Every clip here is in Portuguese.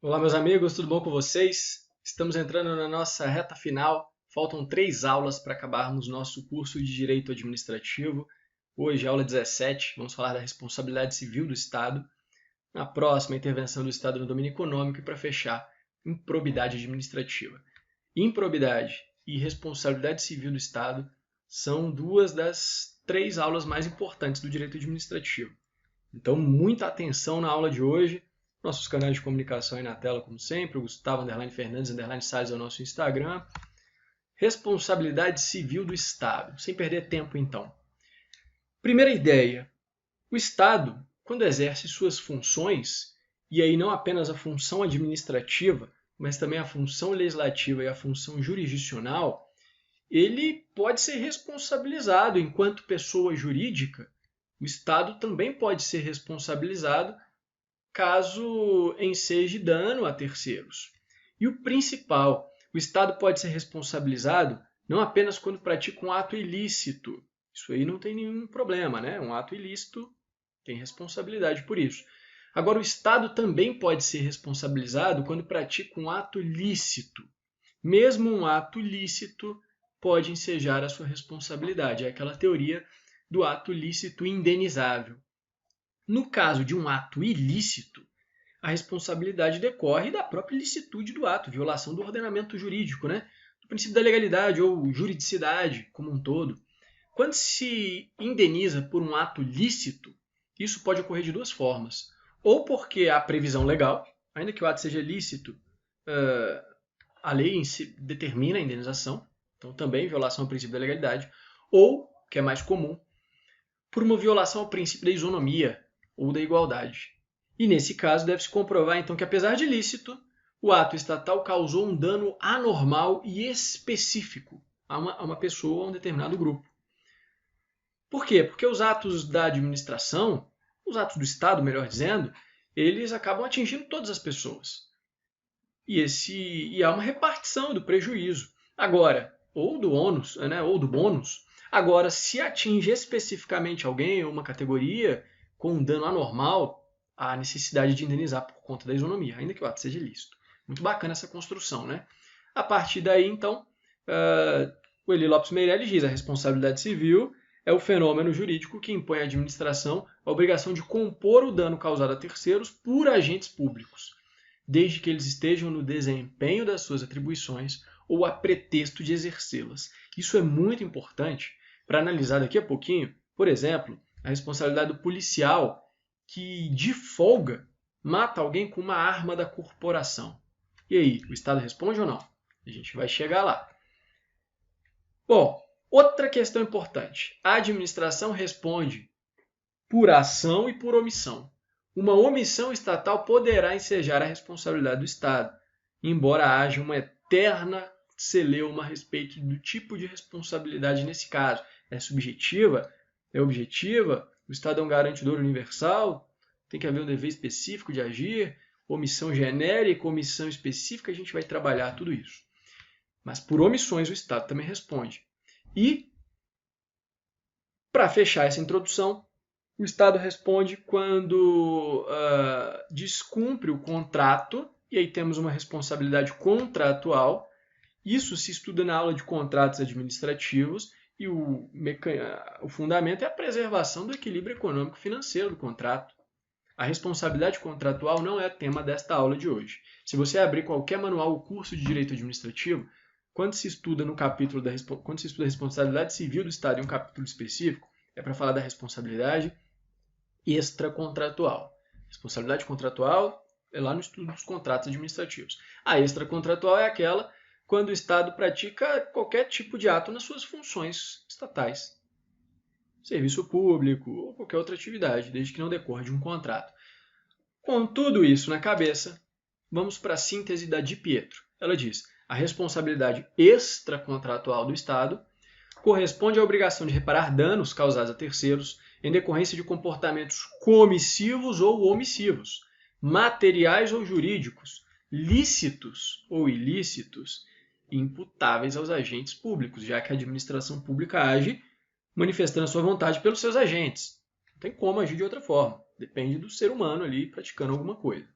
Olá, meus amigos, tudo bom com vocês? Estamos entrando na nossa reta final. Faltam 3 aulas para acabarmos nosso curso de Direito Administrativo. Hoje, aula 17, vamos falar da responsabilidade civil do Estado. Na próxima, intervenção do Estado no domínio econômico e, para fechar, improbidade administrativa. Improbidade e responsabilidade civil do Estado são duas das 3 aulas mais importantes do direito administrativo. Então, muita atenção na aula de hoje. Nossos canais de comunicação aí na tela, como sempre. O Gustavo Fernandes Salles é o nosso Instagram. Responsabilidade civil do Estado. Sem perder tempo, então. Primeira ideia. O Estado, quando exerce suas funções, e aí não apenas a função administrativa, mas também a função legislativa e a função jurisdicional, ele pode ser responsabilizado enquanto pessoa jurídica. O Estado também pode ser responsabilizado caso enseje dano a terceiros. E o principal, o Estado pode ser responsabilizado não apenas quando pratica um ato ilícito. Isso aí não tem nenhum problema, né? Um ato ilícito tem responsabilidade por isso. Agora, o Estado também pode ser responsabilizado quando pratica um ato lícito. Mesmo um ato lícito pode ensejar a sua responsabilidade. É aquela teoria do ato lícito indenizável. No caso de um ato ilícito, a responsabilidade decorre da própria ilicitude do ato, violação do ordenamento jurídico, né? Do princípio da legalidade ou juridicidade como um todo. Quando se indeniza por um ato lícito, isso pode ocorrer de duas formas. Ou porque há previsão legal, ainda que o ato seja lícito, a lei em si determina a indenização, então também violação ao princípio da legalidade, ou, que é mais comum, por uma violação ao princípio da isonomia ou da igualdade. E nesse caso deve-se comprovar então que apesar de lícito, o ato estatal causou um dano anormal e específico a uma pessoa ou a um determinado grupo. Por quê? Porque os atos da administração, os atos do Estado, melhor dizendo, eles acabam atingindo todas as pessoas. E há uma repartição do prejuízo. Agora, ou do ônus, né, ou do bônus. Agora, se atinge especificamente alguém ou uma categoria com um dano anormal, há necessidade de indenizar por conta da isonomia, ainda que o ato seja ilícito. Muito bacana essa construção, né? A partir daí, então, o Eli Lopes Meirelles diz: a responsabilidade civil é o fenômeno jurídico que impõe à administração a obrigação de compor o dano causado a terceiros por agentes públicos, desde que eles estejam no desempenho das suas atribuições ou a pretexto de exercê-las. Isso é muito importante para analisar daqui a pouquinho, por exemplo, a responsabilidade do policial que, de folga, mata alguém com uma arma da corporação. E aí, o Estado responde ou não? A gente vai chegar lá. Bom, outra questão importante. A administração responde por ação e por omissão. Uma omissão estatal poderá ensejar a responsabilidade do Estado, embora haja uma eterna celeuma a respeito do tipo de responsabilidade nesse caso. É subjetiva? É objetiva? O Estado é um garantidor universal? Tem que haver um dever específico de agir? Omissão genérica, omissão específica, a gente vai trabalhar tudo isso. Mas por omissões o Estado também responde. E, para fechar essa introdução, o Estado responde quando descumpre o contrato, e aí temos uma responsabilidade contratual. Isso se estuda na aula de contratos administrativos, e o fundamento é a preservação do equilíbrio econômico-financeiro do contrato. A responsabilidade contratual não é tema desta aula de hoje. Se você abrir qualquer manual ou curso de direito administrativo, quando se estuda quando se estuda a responsabilidade civil do Estado em um capítulo específico, é para falar da responsabilidade extracontratual. Responsabilidade contratual é lá no estudo dos contratos administrativos. A extracontratual é aquela quando o Estado pratica qualquer tipo de ato nas suas funções estatais. Serviço público ou qualquer outra atividade, desde que não decorra de um contrato. Com tudo isso na cabeça, vamos para a síntese da Di Pietro. Ela diz: a responsabilidade extracontratual do Estado corresponde à obrigação de reparar danos causados a terceiros em decorrência de comportamentos comissivos ou omissivos, materiais ou jurídicos, lícitos ou ilícitos, imputáveis aos agentes públicos, já que a administração pública age manifestando a sua vontade pelos seus agentes. Não tem como agir de outra forma. Depende do ser humano ali praticando alguma coisa.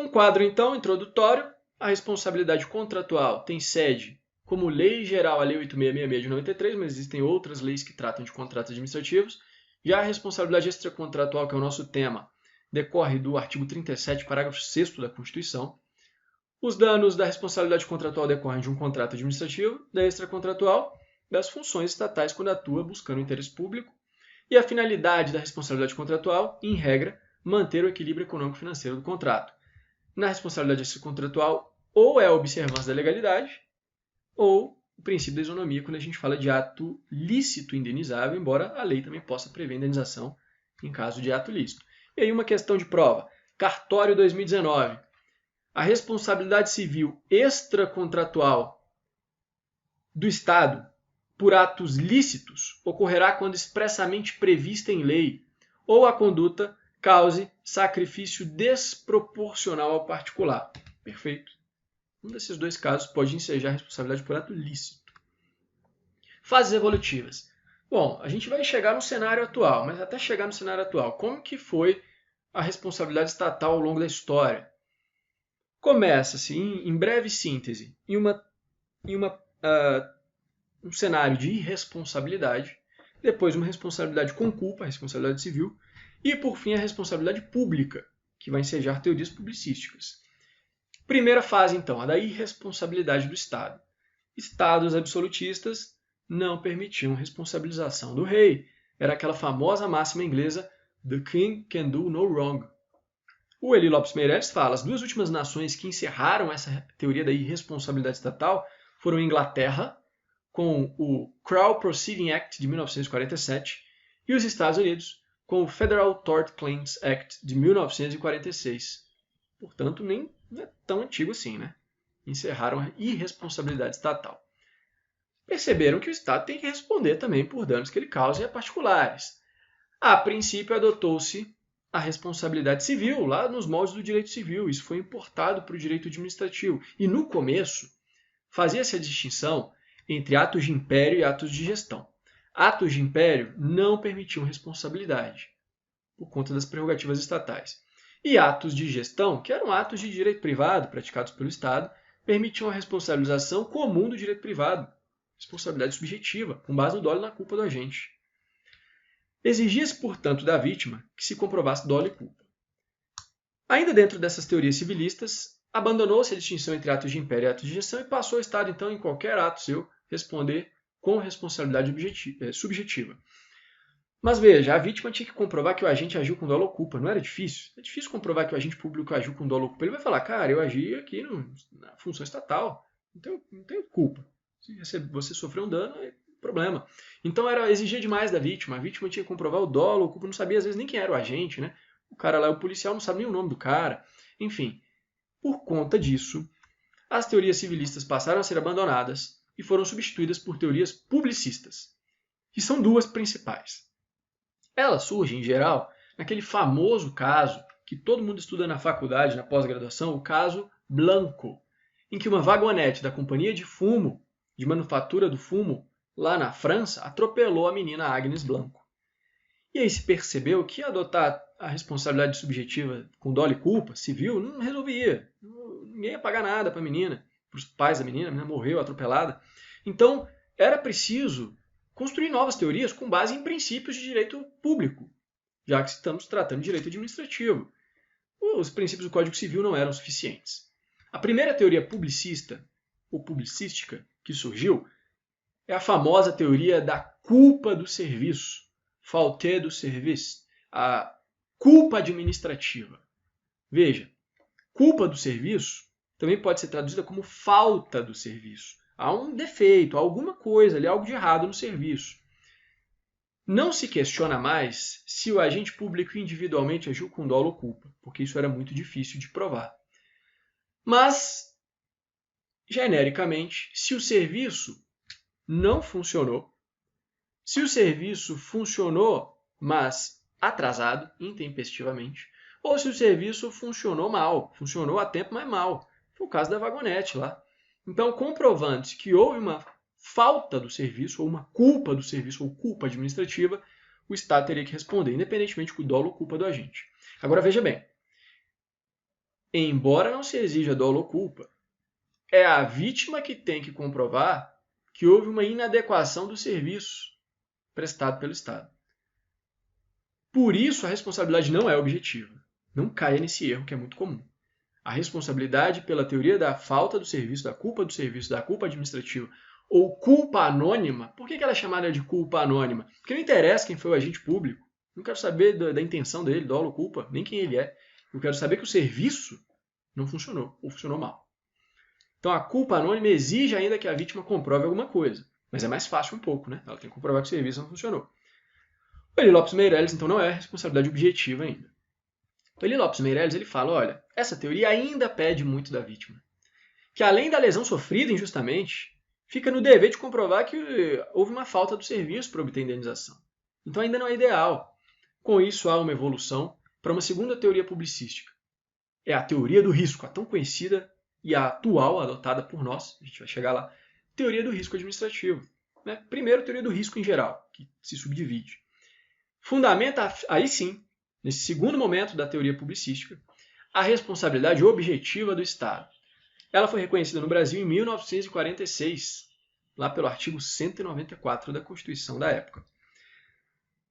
Um quadro, então, introdutório. A responsabilidade contratual tem sede como lei geral a Lei 8666 de 93, mas existem outras leis que tratam de contratos administrativos. Já a responsabilidade extracontratual, que é o nosso tema, decorre do artigo 37, parágrafo 6º da Constituição. Os danos da responsabilidade contratual decorrem de um contrato administrativo, da extracontratual, das funções estatais quando atua buscando o interesse público. E a finalidade da responsabilidade contratual, em regra, manter o equilíbrio econômico-financeiro do contrato. Na responsabilidade extracontratual, ou é a observância da legalidade, ou o princípio da isonomia, quando a gente fala de ato lícito indenizável, embora a lei também possa prever indenização em caso de ato lícito. E aí uma questão de prova. Cartório 2019. A responsabilidade civil extracontratual do Estado por atos lícitos ocorrerá quando expressamente prevista em lei ou a conduta cause sacrifício desproporcional ao particular. Perfeito? Um desses dois casos pode ensejar a responsabilidade por ato lícito. Fases evolutivas. Bom, a gente vai chegar no cenário atual, mas até chegar no cenário atual, como que foi a responsabilidade estatal ao longo da história? Começa-se, em breve síntese, em um cenário de irresponsabilidade, depois uma responsabilidade com culpa, a responsabilidade civil, e por fim a responsabilidade pública, que vai ensejar teorias publicísticas. Primeira fase, então, a da irresponsabilidade do Estado. Estados absolutistas não permitiam responsabilização do rei. Era aquela famosa máxima inglesa, "The king can do no wrong". O Eli Lopes Meireles fala, as duas últimas nações que encerraram essa teoria da irresponsabilidade estatal foram a Inglaterra, com o Crown Proceeding Act de 1947, e os Estados Unidos, com o Federal Tort Claims Act de 1946. Portanto, nem é tão antigo assim, né? Encerraram a irresponsabilidade estatal. Perceberam que o Estado tem que responder também por danos que ele cause a particulares. A princípio, adotou-se a responsabilidade civil, lá nos moldes do direito civil. Isso foi importado para o direito administrativo. E no começo, fazia-se a distinção entre atos de império e atos de gestão. Atos de império não permitiam responsabilidade, por conta das prerrogativas estatais. E atos de gestão, que eram atos de direito privado praticados pelo Estado, permitiam a responsabilização comum do direito privado, responsabilidade subjetiva, com base no dolo e na culpa do agente. Exigia-se, portanto, da vítima que se comprovasse dolo e culpa. Ainda dentro dessas teorias civilistas, abandonou-se a distinção entre atos de império e atos de gestão e passou o Estado, então, em qualquer ato seu, responder com responsabilidade subjetiva. Mas veja, a vítima tinha que comprovar que o agente agiu com dolo ou culpa. Não era difícil? É difícil comprovar que o agente público agiu com dolo ou culpa. Ele vai falar, cara, eu agi aqui na função estatal, não tenho culpa. Se você sofreu um dano, é problema. Então exigia demais da vítima. A vítima tinha que comprovar o dolo ou culpa, não sabia às vezes nem quem era o agente, né? O cara lá, o policial, não sabe nem o nome do cara. Enfim, por conta disso, as teorias civilistas passaram a ser abandonadas e foram substituídas por teorias publicistas, que são duas principais. Elas surgem, em geral, naquele famoso caso que todo mundo estuda na faculdade, na pós-graduação, o caso Blanco, em que uma vagonete da companhia de fumo, de manufatura do fumo, lá na França, atropelou a menina Agnes Blanco. E aí se percebeu que adotar a responsabilidade subjetiva com dolo e culpa, civil, não resolvia. Ninguém ia pagar nada para a menina, para os pais da menina, a menina morreu atropelada. Então, era preciso construir novas teorias com base em princípios de direito público, já que estamos tratando de direito administrativo. Os princípios do Código Civil não eram suficientes. A primeira teoria publicista, ou publicística, que surgiu, é a famosa teoria da culpa do serviço, faute du service, a culpa administrativa. Veja, culpa do serviço também pode ser traduzida como falta do serviço. Há um defeito, há alguma coisa ali, algo de errado no serviço. Não se questiona mais se o agente público individualmente agiu com dolo ou culpa, porque isso era muito difícil de provar. Mas, genericamente, se o serviço não funcionou, se o serviço funcionou, mas atrasado, intempestivamente, ou se o serviço funcionou mal, funcionou a tempo, mas mal. Foi o caso da vagonete lá. Então, comprovando-se que houve uma falta do serviço, ou uma culpa do serviço, ou culpa administrativa, o Estado teria que responder, independentemente do dolo ou culpa do agente. Agora, veja bem, embora não se exija dolo ou culpa, é a vítima que tem que comprovar que houve uma inadequação do serviço prestado pelo Estado. Por isso, a responsabilidade não é objetiva. Não caia nesse erro que é muito comum. A responsabilidade pela teoria da falta do serviço, da culpa administrativa ou culpa anônima, por que ela é chamada de culpa anônima? Porque não interessa quem foi o agente público, não quero saber da intenção dele, dolo ou culpa, nem quem ele é. Eu quero saber que o serviço não funcionou, ou funcionou mal. Então a culpa anônima exige ainda que a vítima comprove alguma coisa, mas é mais fácil um pouco, né? Ela tem que comprovar que o serviço não funcionou. O Eli Lopes Meireles, então, não é responsabilidade objetiva ainda. O Eli Lopes Meireles ele fala, olha, essa teoria ainda pede muito da vítima, que além da lesão sofrida injustamente, fica no dever de comprovar que houve uma falta do serviço para obter indenização. Então ainda não é ideal. Com isso há uma evolução para uma segunda teoria publicística. É a teoria do risco, a tão conhecida e a atual, adotada por nós, a gente vai chegar lá, teoria do risco administrativo. Né? Primeiro, teoria do risco em geral, que se subdivide. Fundamenta, aí sim, nesse segundo momento da teoria publicística, a responsabilidade objetiva do Estado. Ela foi reconhecida no Brasil em 1946, lá pelo artigo 194 da Constituição da época.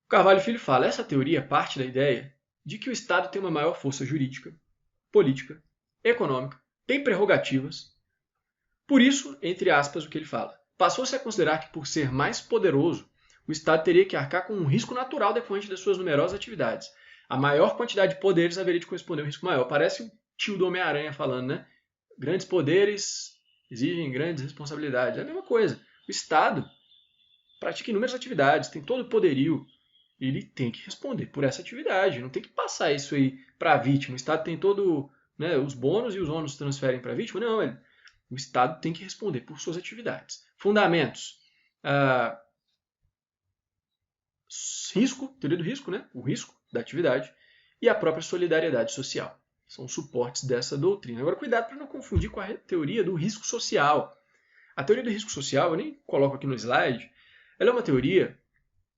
O Carvalho Filho fala, essa teoria parte da ideia de que o Estado tem uma maior força jurídica, política, econômica, tem prerrogativas. Por isso, entre aspas, o que ele fala, passou-se a considerar que por ser mais poderoso, o Estado teria que arcar com um risco natural decorrente das suas numerosas atividades. A maior quantidade de poderes haveria de corresponder a um risco maior. Parece o tio do Homem-Aranha falando, né? Grandes poderes exigem grandes responsabilidades. É a mesma coisa. O Estado pratica inúmeras atividades, tem todo o poderio. Ele tem que responder por essa atividade. Não tem que passar isso aí para a vítima. O Estado tem todo, né, os bônus e os ônus transferem para a vítima. Não, o Estado tem que responder por suas atividades. Fundamentos. Risco, teoria do risco, né? O risco da atividade. E a própria solidariedade social. São suportes dessa doutrina. Agora, cuidado para não confundir com a teoria do risco social. A teoria do risco social, eu nem coloco aqui no slide, ela é uma teoria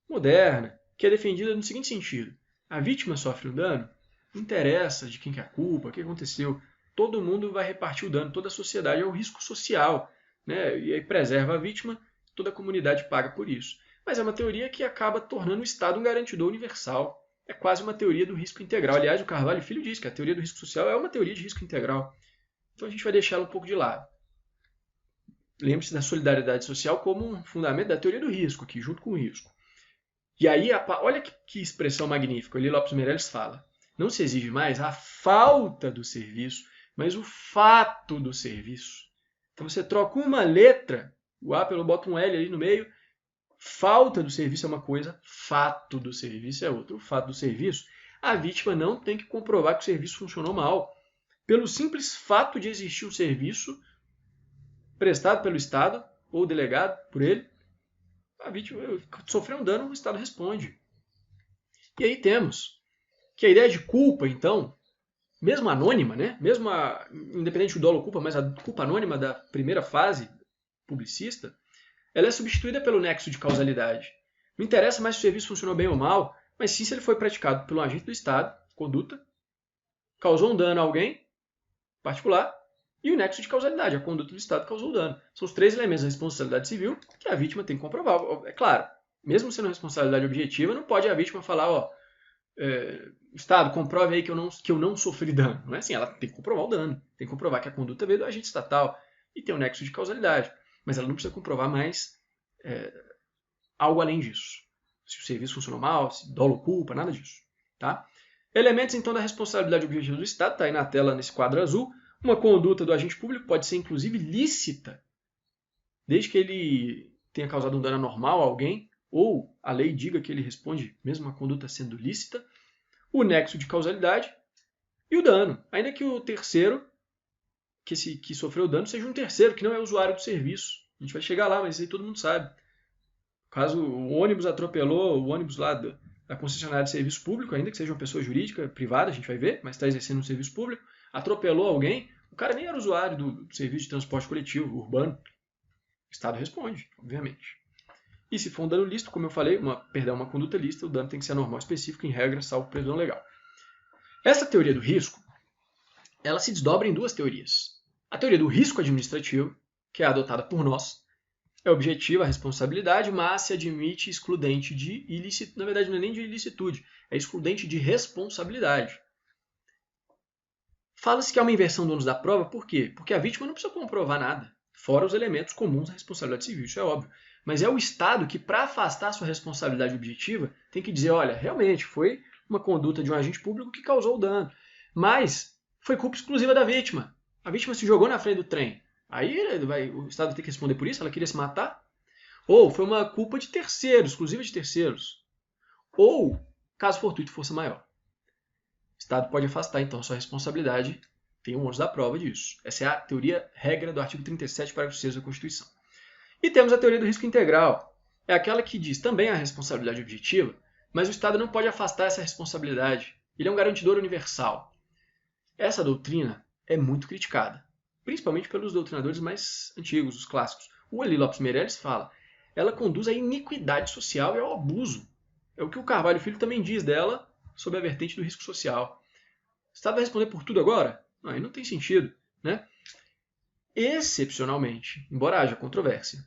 moderna, que é defendida no seguinte sentido. A vítima sofre um dano, não interessa de quem que é a culpa, o que aconteceu. Todo mundo vai repartir o dano, toda a sociedade é o risco social. Né? E aí preserva a vítima, toda a comunidade paga por isso. Mas é uma teoria que acaba tornando o Estado um garantidor universal. É quase uma teoria do risco integral. Aliás, o Carvalho Filho diz que a teoria do risco social é uma teoria de risco integral. Então a gente vai deixar ela um pouco de lado. Lembre-se da solidariedade social como um fundamento da teoria do risco, aqui, junto com o risco. E aí, olha que expressão magnífica. O Eli Lopes Meireles fala. Não se exige mais a falta do serviço, mas o fato do serviço. Então você troca uma letra, o A bota um L ali no meio. Falta do serviço é uma coisa, fato do serviço é outra. O fato do serviço, a vítima não tem que comprovar que o serviço funcionou mal. Pelo simples fato de existir um serviço prestado pelo Estado ou delegado por ele, a vítima sofreu um dano, o Estado responde. E aí temos que a ideia de culpa, então, mesmo anônima, né? Mesmo independente do dolo ou culpa, mas a culpa anônima da primeira fase publicista, ela é substituída pelo nexo de causalidade. Não interessa mais se o serviço funcionou bem ou mal, mas sim se ele foi praticado por um agente do Estado, conduta, causou um dano a alguém particular, e o nexo de causalidade, a conduta do Estado causou o dano. São os três elementos da responsabilidade civil que a vítima tem que comprovar. É claro, mesmo sendo responsabilidade objetiva, não pode a vítima falar, Estado, comprove aí que eu não sofri dano. Não é assim, ela tem que comprovar o dano, tem que comprovar que a conduta veio do agente estatal e tem um nexo de causalidade. Mas ela não precisa comprovar mais algo além disso. Se o serviço funcionou mal, se dolo ou culpa, nada disso. Tá? Elementos, então, da responsabilidade objetiva do Estado, está aí na tela nesse quadro azul. Uma conduta do agente público pode ser, inclusive, lícita, desde que ele tenha causado um dano anormal a alguém, ou a lei diga que ele responde, mesmo a conduta sendo lícita, o nexo de causalidade e o dano. Ainda que o terceiro, que sofreu o dano, seja um terceiro, que não é usuário do serviço. A gente vai chegar lá, mas isso aí todo mundo sabe. Caso o ônibus atropelou o ônibus lá da concessionária de serviço público, ainda que seja uma pessoa jurídica, privada, a gente vai ver, mas está exercendo um serviço público, atropelou alguém, o cara nem era usuário do serviço de transporte coletivo, urbano. O Estado responde, obviamente. E se for um dano lícito, como eu falei, uma conduta lícita, o dano tem que ser anormal específico, em regra, salvo previsão legal. Essa teoria do risco, ela se desdobra em duas teorias. A teoria do risco administrativo, que é adotada por nós, é objetiva a responsabilidade, mas se admite excludente de ilicitude. Na verdade, não é nem de ilicitude, é excludente de responsabilidade. Fala-se que há uma inversão do ônus da prova, por quê? Porque a vítima não precisa comprovar nada, fora os elementos comuns da responsabilidade civil, isso é óbvio. Mas é o Estado que, para afastar sua responsabilidade objetiva, tem que dizer, olha, realmente foi uma conduta de um agente público que causou o dano, mas foi culpa exclusiva da vítima. A vítima se jogou na frente do trem. Aí o Estado vai ter que responder por isso, ela queria se matar? Ou foi uma culpa de terceiros, exclusiva de terceiros. Ou, caso fortuito, força maior. O Estado pode afastar, então, sua responsabilidade, tem um ônus da prova disso. Essa é a teoria regra do artigo 37, parágrafo 6 da Constituição. E temos a teoria do risco integral. É aquela que diz também a responsabilidade objetiva, mas o Estado não pode afastar essa responsabilidade. Ele é um garantidor universal. Essa doutrina é muito criticada, principalmente pelos doutrinadores mais antigos, os clássicos. O Eli Lopes Meireles fala, ela conduz à iniquidade social e ao abuso. É o que o Carvalho Filho também diz dela sob a vertente do risco social. O Estado vai responder por tudo agora? Não, aí não tem sentido, né? Excepcionalmente, embora haja controvérsia,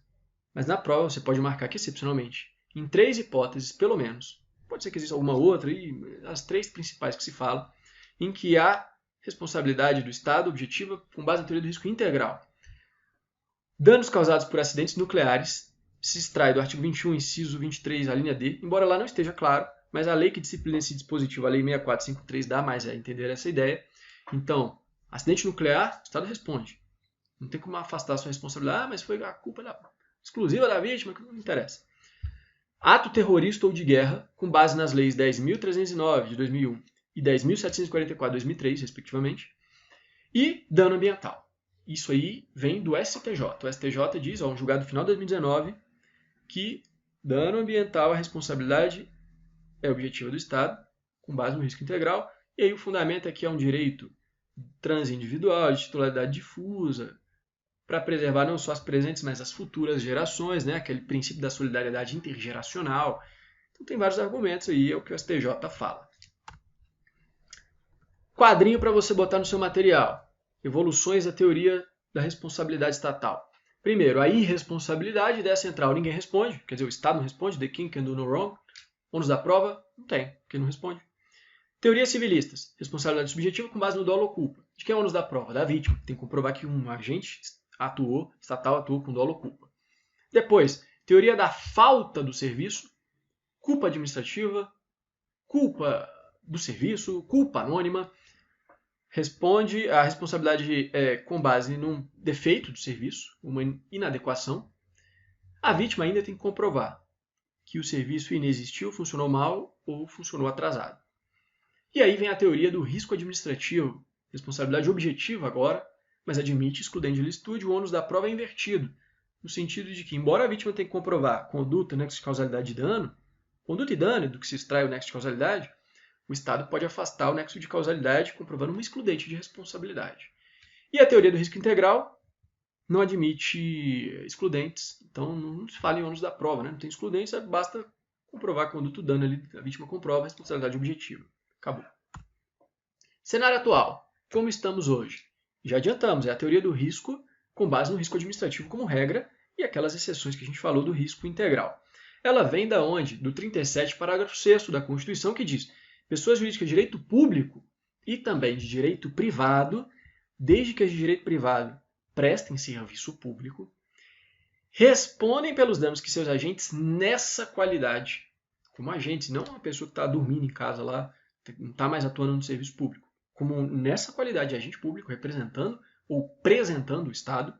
mas na prova você pode marcar que excepcionalmente, em 3 hipóteses pelo menos, pode ser que exista alguma outra, e as 3 principais que se fala, em que há responsabilidade do Estado objetiva com base na teoria do risco integral. Danos causados por acidentes nucleares se extrai do artigo 21, inciso 23, a linha D, embora lá não esteja claro, mas a lei que disciplina esse dispositivo, a lei 6453, dá mais a entender essa ideia. Então, acidente nuclear, o Estado responde. Não tem como afastar a sua responsabilidade, mas foi a culpa exclusiva da vítima, que não interessa. Ato terrorista ou de guerra, com base nas leis 10.309 de 2001 e 10.744 de 2003, respectivamente, e dano ambiental. Isso aí vem do STJ. O STJ diz, um julgado final de 2019, que dano ambiental, a responsabilidade é objetiva do Estado, com base no risco integral, e aí o fundamento é que é um direito transindividual, de titularidade difusa, para preservar não só as presentes, mas as futuras gerações, né? Aquele princípio da solidariedade intergeracional. Então tem vários argumentos aí, é o que o STJ fala. Quadrinho para você botar no seu material. Evoluções da teoria da responsabilidade estatal. Primeiro, a irresponsabilidade, ideia central, ninguém responde, quer dizer, o Estado não responde, the king can do no wrong. Ônus da prova, não tem, porque não responde. Teorias civilistas, responsabilidade subjetiva com base no dolo ou culpa. De quem é o ônus da prova? Da vítima. Tem que comprovar que um agente estatal atuou com dolo ou culpa. Depois, teoria da falta do serviço, culpa administrativa, culpa do serviço, culpa anônima. Responde a responsabilidade com base num defeito do serviço, uma inadequação. A vítima ainda tem que comprovar que o serviço inexistiu, funcionou mal ou funcionou atrasado. E aí vem a teoria do risco administrativo, responsabilidade objetiva agora, mas admite excludente de ilicitude, o ônus da prova é invertido, no sentido de que, embora a vítima tenha que comprovar conduta, nexo de causalidade e dano, conduta e dano do que se extrai o nexo de causalidade, o Estado pode afastar o nexo de causalidade comprovando uma excludente de responsabilidade. E a teoria do risco integral não admite excludentes, então não se fala em ônus da prova, né? Não tem excludentes, basta comprovar conduta ou dano, a vítima comprova a responsabilidade objetiva. Acabou. Cenário atual. Como estamos hoje? Já adiantamos, é a teoria do risco com base no risco administrativo como regra e aquelas exceções que a gente falou do risco integral. Ela vem da onde? Do 37, parágrafo 6º da Constituição, que diz: pessoas jurídicas de direito público e também de direito privado, desde que as de direito privado prestem serviço público, respondem pelos danos que seus agentes nessa qualidade, como agentes, não uma pessoa que está dormindo em casa lá, não está mais atuando no serviço público, como nessa qualidade de agente público, representando ou presentando o Estado,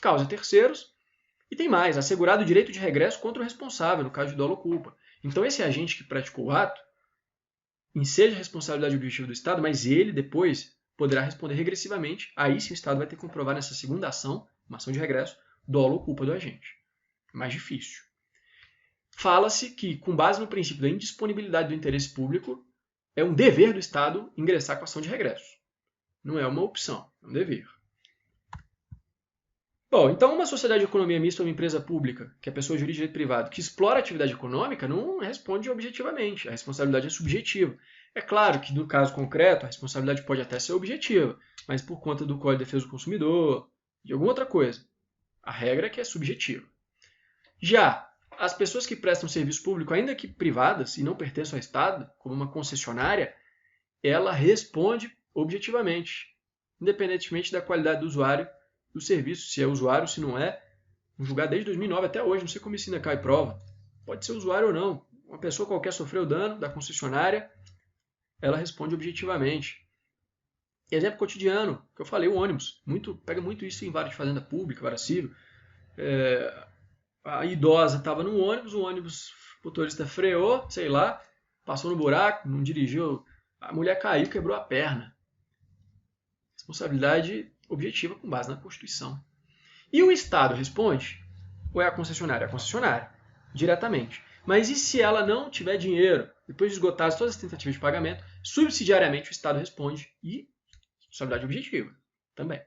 causa terceiros, e tem mais, assegurado o direito de regresso contra o responsável, no caso de dolo ou culpa. Então esse agente que praticou o ato enseja a responsabilidade objetiva do Estado, mas ele depois poderá responder regressivamente, aí sim o Estado vai ter que comprovar nessa segunda ação, uma ação de regresso, dolo ou culpa do agente. Mais difícil. Fala-se que, com base no princípio da indisponibilidade do interesse público, é um dever do Estado ingressar com ação de regresso. Não é uma opção, é um dever. Bom, então uma sociedade de economia mista ou uma empresa pública, que é pessoa jurídica de direito privado, que explora a atividade econômica, não responde objetivamente. A responsabilidade é subjetiva. É claro que, no caso concreto, a responsabilidade pode até ser objetiva, mas por conta do Código de Defesa do Consumidor, de alguma outra coisa. A regra é que é subjetiva. Já as pessoas que prestam serviço público, ainda que privadas e não pertencem ao Estado, como uma concessionária, ela responde objetivamente, independentemente da qualidade do usuário do serviço, se é usuário, se não é. Vamos julgar desde 2009 até hoje, não sei como isso ainda cai prova. Pode ser usuário ou não. Uma pessoa qualquer sofreu dano da concessionária, ela responde objetivamente. Exemplo cotidiano, que eu falei, o ônibus. Pega muito isso em vara de fazenda pública, vara civil. A idosa estava no ônibus, o motorista freou, sei lá, passou no buraco, não dirigiu, a mulher caiu, quebrou a perna. Responsabilidade objetiva com base na Constituição. E o Estado responde? Ou é a concessionária? A concessionária, diretamente. Mas e se ela não tiver dinheiro, depois de esgotar todas as tentativas de pagamento, subsidiariamente o Estado responde e responsabilidade objetiva também.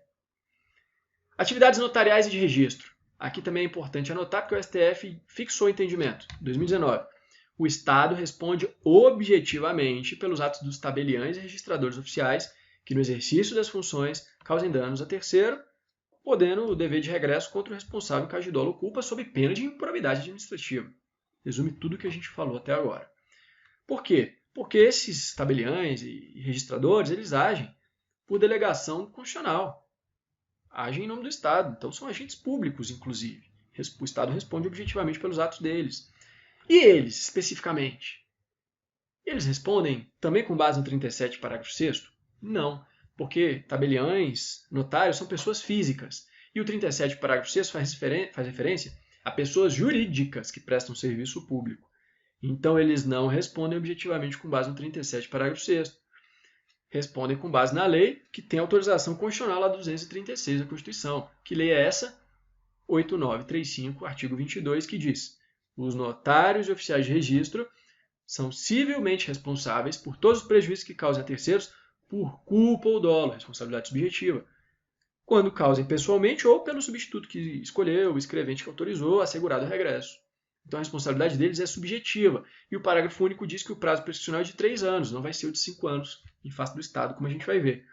Atividades notariais e de registro. Aqui também é importante anotar porque o STF fixou o entendimento. Em 2019, o Estado responde objetivamente pelos atos dos tabeliães e registradores oficiais que no exercício das funções causem danos a terceiro, podendo o dever de regresso contra o responsável em caso de dolo ou culpa sob pena de improbidade administrativa. Resume tudo o que a gente falou até agora. Por quê? Porque esses tabeliães e registradores, eles agem por delegação constitucional. Agem em nome do Estado, então são agentes públicos, inclusive. O Estado responde objetivamente pelos atos deles. E eles, especificamente? Eles respondem também com base no 37, parágrafo 6º? Não, porque tabeliães, notários, são pessoas físicas. E o 37, parágrafo 6º faz referência a pessoas jurídicas que prestam serviço público. Então, eles não respondem objetivamente com base no 37, parágrafo 6º. Respondem com base na lei, que tem autorização constitucional lá 236 da Constituição. Que lei é essa? 8935, artigo 22, que diz: os notários e oficiais de registro são civilmente responsáveis por todos os prejuízos que causem a terceiros por culpa ou dolo, responsabilidade subjetiva, quando causem pessoalmente ou pelo substituto que escolheu, o escrevente que autorizou, assegurado o regresso. Então a responsabilidade deles é subjetiva. E o parágrafo único diz que o prazo prescricional é de 3 anos, não vai ser o de 5 anos em face do Estado, como a gente vai ver.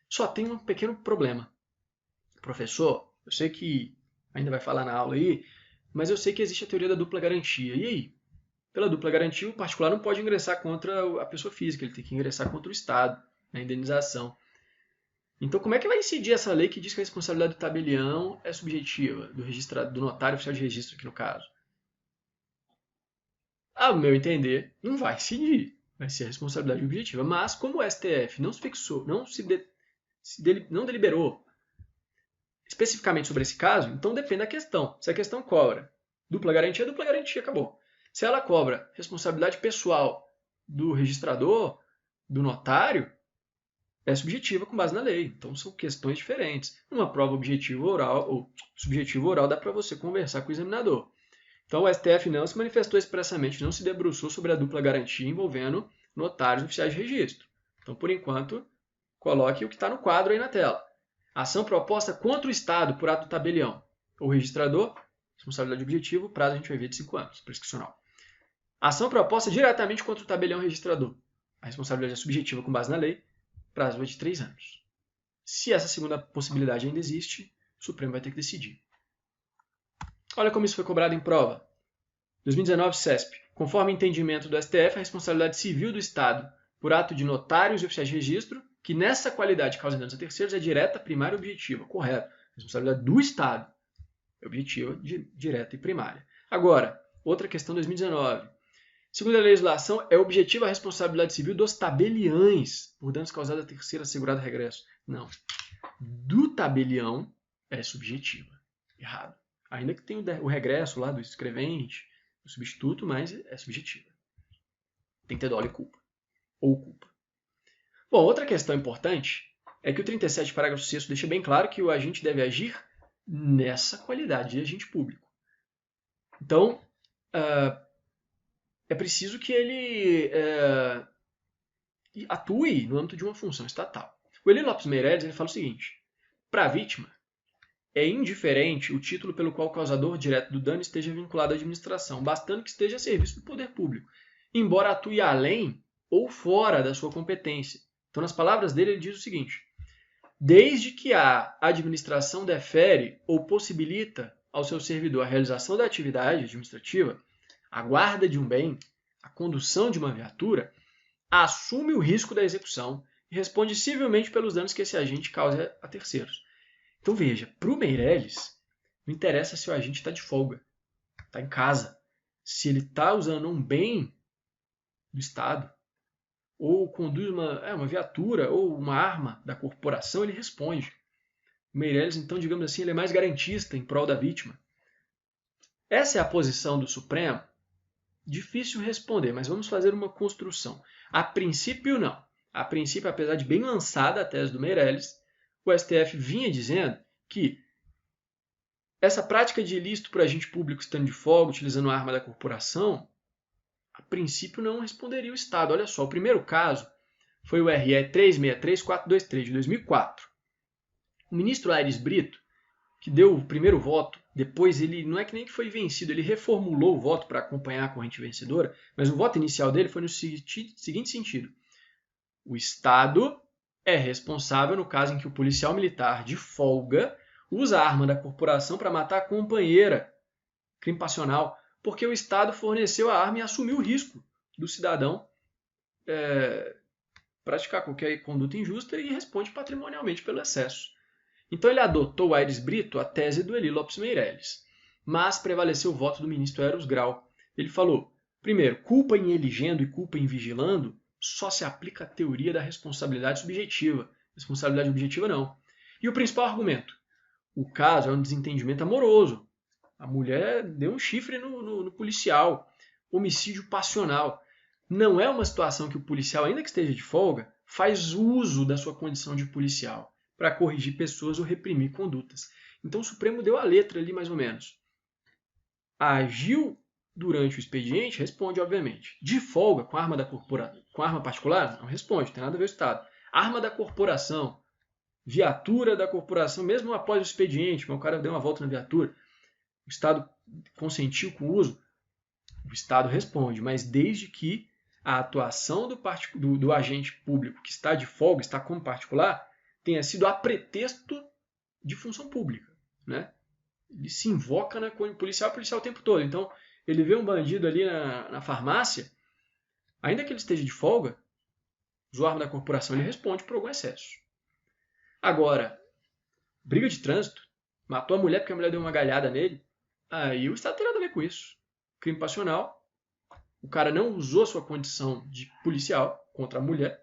Só tem um pequeno problema. Professor, eu sei que ainda vai falar na aula aí, mas eu sei que existe a teoria da dupla garantia. E aí? Pela dupla garantia, o particular não pode ingressar contra a pessoa física, ele tem que ingressar contra o Estado, na indenização. Então, como é que vai incidir essa lei que diz que a responsabilidade do tabelião é subjetiva, do notário oficial de registro aqui no caso? Ao meu entender, não vai incidir. Vai ser a responsabilidade objetiva. Mas, como o STF não se fixou, não deliberou especificamente sobre esse caso, então depende da questão. Se a questão cobra dupla garantia, acabou. Se ela cobra responsabilidade pessoal do registrador, do notário, é subjetiva com base na lei. Então são questões diferentes. Numa prova objetiva oral ou subjetiva oral dá para você conversar com o examinador. Então o STF não se manifestou expressamente, não se debruçou sobre a dupla garantia envolvendo notários e oficiais de registro. Então, por enquanto, coloque o que está no quadro aí na tela. Ação proposta contra o Estado por ato do tabelião ou registrador, responsabilidade objetiva, o prazo a gente vai ver de 5 anos, prescricional. Ação proposta diretamente contra o tabelião registrador. A responsabilidade é subjetiva com base na lei, prazo é de 3 anos. Se essa segunda possibilidade ainda existe, o Supremo vai ter que decidir. Olha como isso foi cobrado em prova. 2019, CESP. Conforme entendimento do STF, a responsabilidade civil do Estado por ato de notários e oficiais de registro, que nessa qualidade causam danos a terceiros, é direta, primária e objetiva. Correto. A responsabilidade do Estado é objetiva, direta e primária. Agora, outra questão 2019. Segundo a legislação, é objetiva a responsabilidade civil dos tabeliães por danos causados a terceiro assegurado regresso. Não. Do tabelião é subjetiva. Errado. Ainda que tenha o regresso lá do escrevente, do substituto, mas é subjetiva. Tem que ter dolo e culpa. Ou culpa. Bom, outra questão importante é que o 37, parágrafo 6º, deixa bem claro que o agente deve agir nessa qualidade de agente público. Então, é preciso que ele atue no âmbito de uma função estatal. O Eli Lopes Meireles ele fala o seguinte: para a vítima, é indiferente o título pelo qual o causador direto do dano esteja vinculado à administração, bastando que esteja a serviço do poder público, embora atue além ou fora da sua competência. Então, nas palavras dele, ele diz o seguinte: desde que a administração defere ou possibilita ao seu servidor a realização da atividade administrativa, a guarda de um bem, a condução de uma viatura, assume o risco da execução e responde civilmente pelos danos que esse agente causa a terceiros. Então veja, para o Meirelles, não interessa se o agente está de folga, está em casa. Se ele está usando um bem do Estado, ou conduz uma viatura, ou uma arma da corporação, ele responde. O Meirelles, então, digamos assim, ele é mais garantista em prol da vítima. Essa é a posição do Supremo? Difícil responder, mas vamos fazer uma construção. A princípio, não. A princípio, apesar de bem lançada a tese do Meirelles, o STF vinha dizendo que essa prática de ilícito por agente público estando de folga, utilizando a arma da corporação, a princípio não responderia o Estado. Olha só, o primeiro caso foi o RE 363423 de 2004. O ministro Aires Brito, que deu o primeiro voto, depois ele não é que nem que foi vencido, ele reformulou o voto para acompanhar a corrente vencedora, mas o voto inicial dele foi no seguinte sentido: o Estado é responsável no caso em que o policial militar de folga usa a arma da corporação para matar a companheira, crime passional, porque o Estado forneceu a arma e assumiu o risco do cidadão praticar qualquer conduta injusta e responde patrimonialmente pelo excesso. Então ele adotou o Aires Brito a tese do Eli Lopes Meirelles, mas prevaleceu o voto do ministro Eros Grau. Ele falou, primeiro, culpa em eligendo e culpa em vigilando só se aplica à teoria da responsabilidade subjetiva. Responsabilidade objetiva não. E o principal argumento, o caso é um desentendimento amoroso. A mulher deu um chifre no policial. Homicídio passional. Não é uma situação que o policial, ainda que esteja de folga, faz uso da sua condição de policial para corrigir pessoas ou reprimir condutas. Então o Supremo deu a letra ali, mais ou menos. Agiu durante o expediente, responde, obviamente. De folga, com arma com arma particular, não responde, não tem nada a ver com o Estado. Arma da corporação, viatura da corporação, mesmo após o expediente, o cara deu uma volta na viatura, o Estado consentiu com o uso, o Estado responde, mas desde que a atuação do agente público que está de folga, está como particular, tenha sido a pretexto de função pública. Né? Ele se invoca na policial o tempo todo. Então, ele vê um bandido ali na farmácia, ainda que ele esteja de folga, usou a arma da corporação, ele responde por algum excesso. Agora, briga de trânsito, matou a mulher porque a mulher deu uma galhada nele, aí o Estado tem nada a ver com isso. Crime passional, o cara não usou sua condição de policial contra a mulher,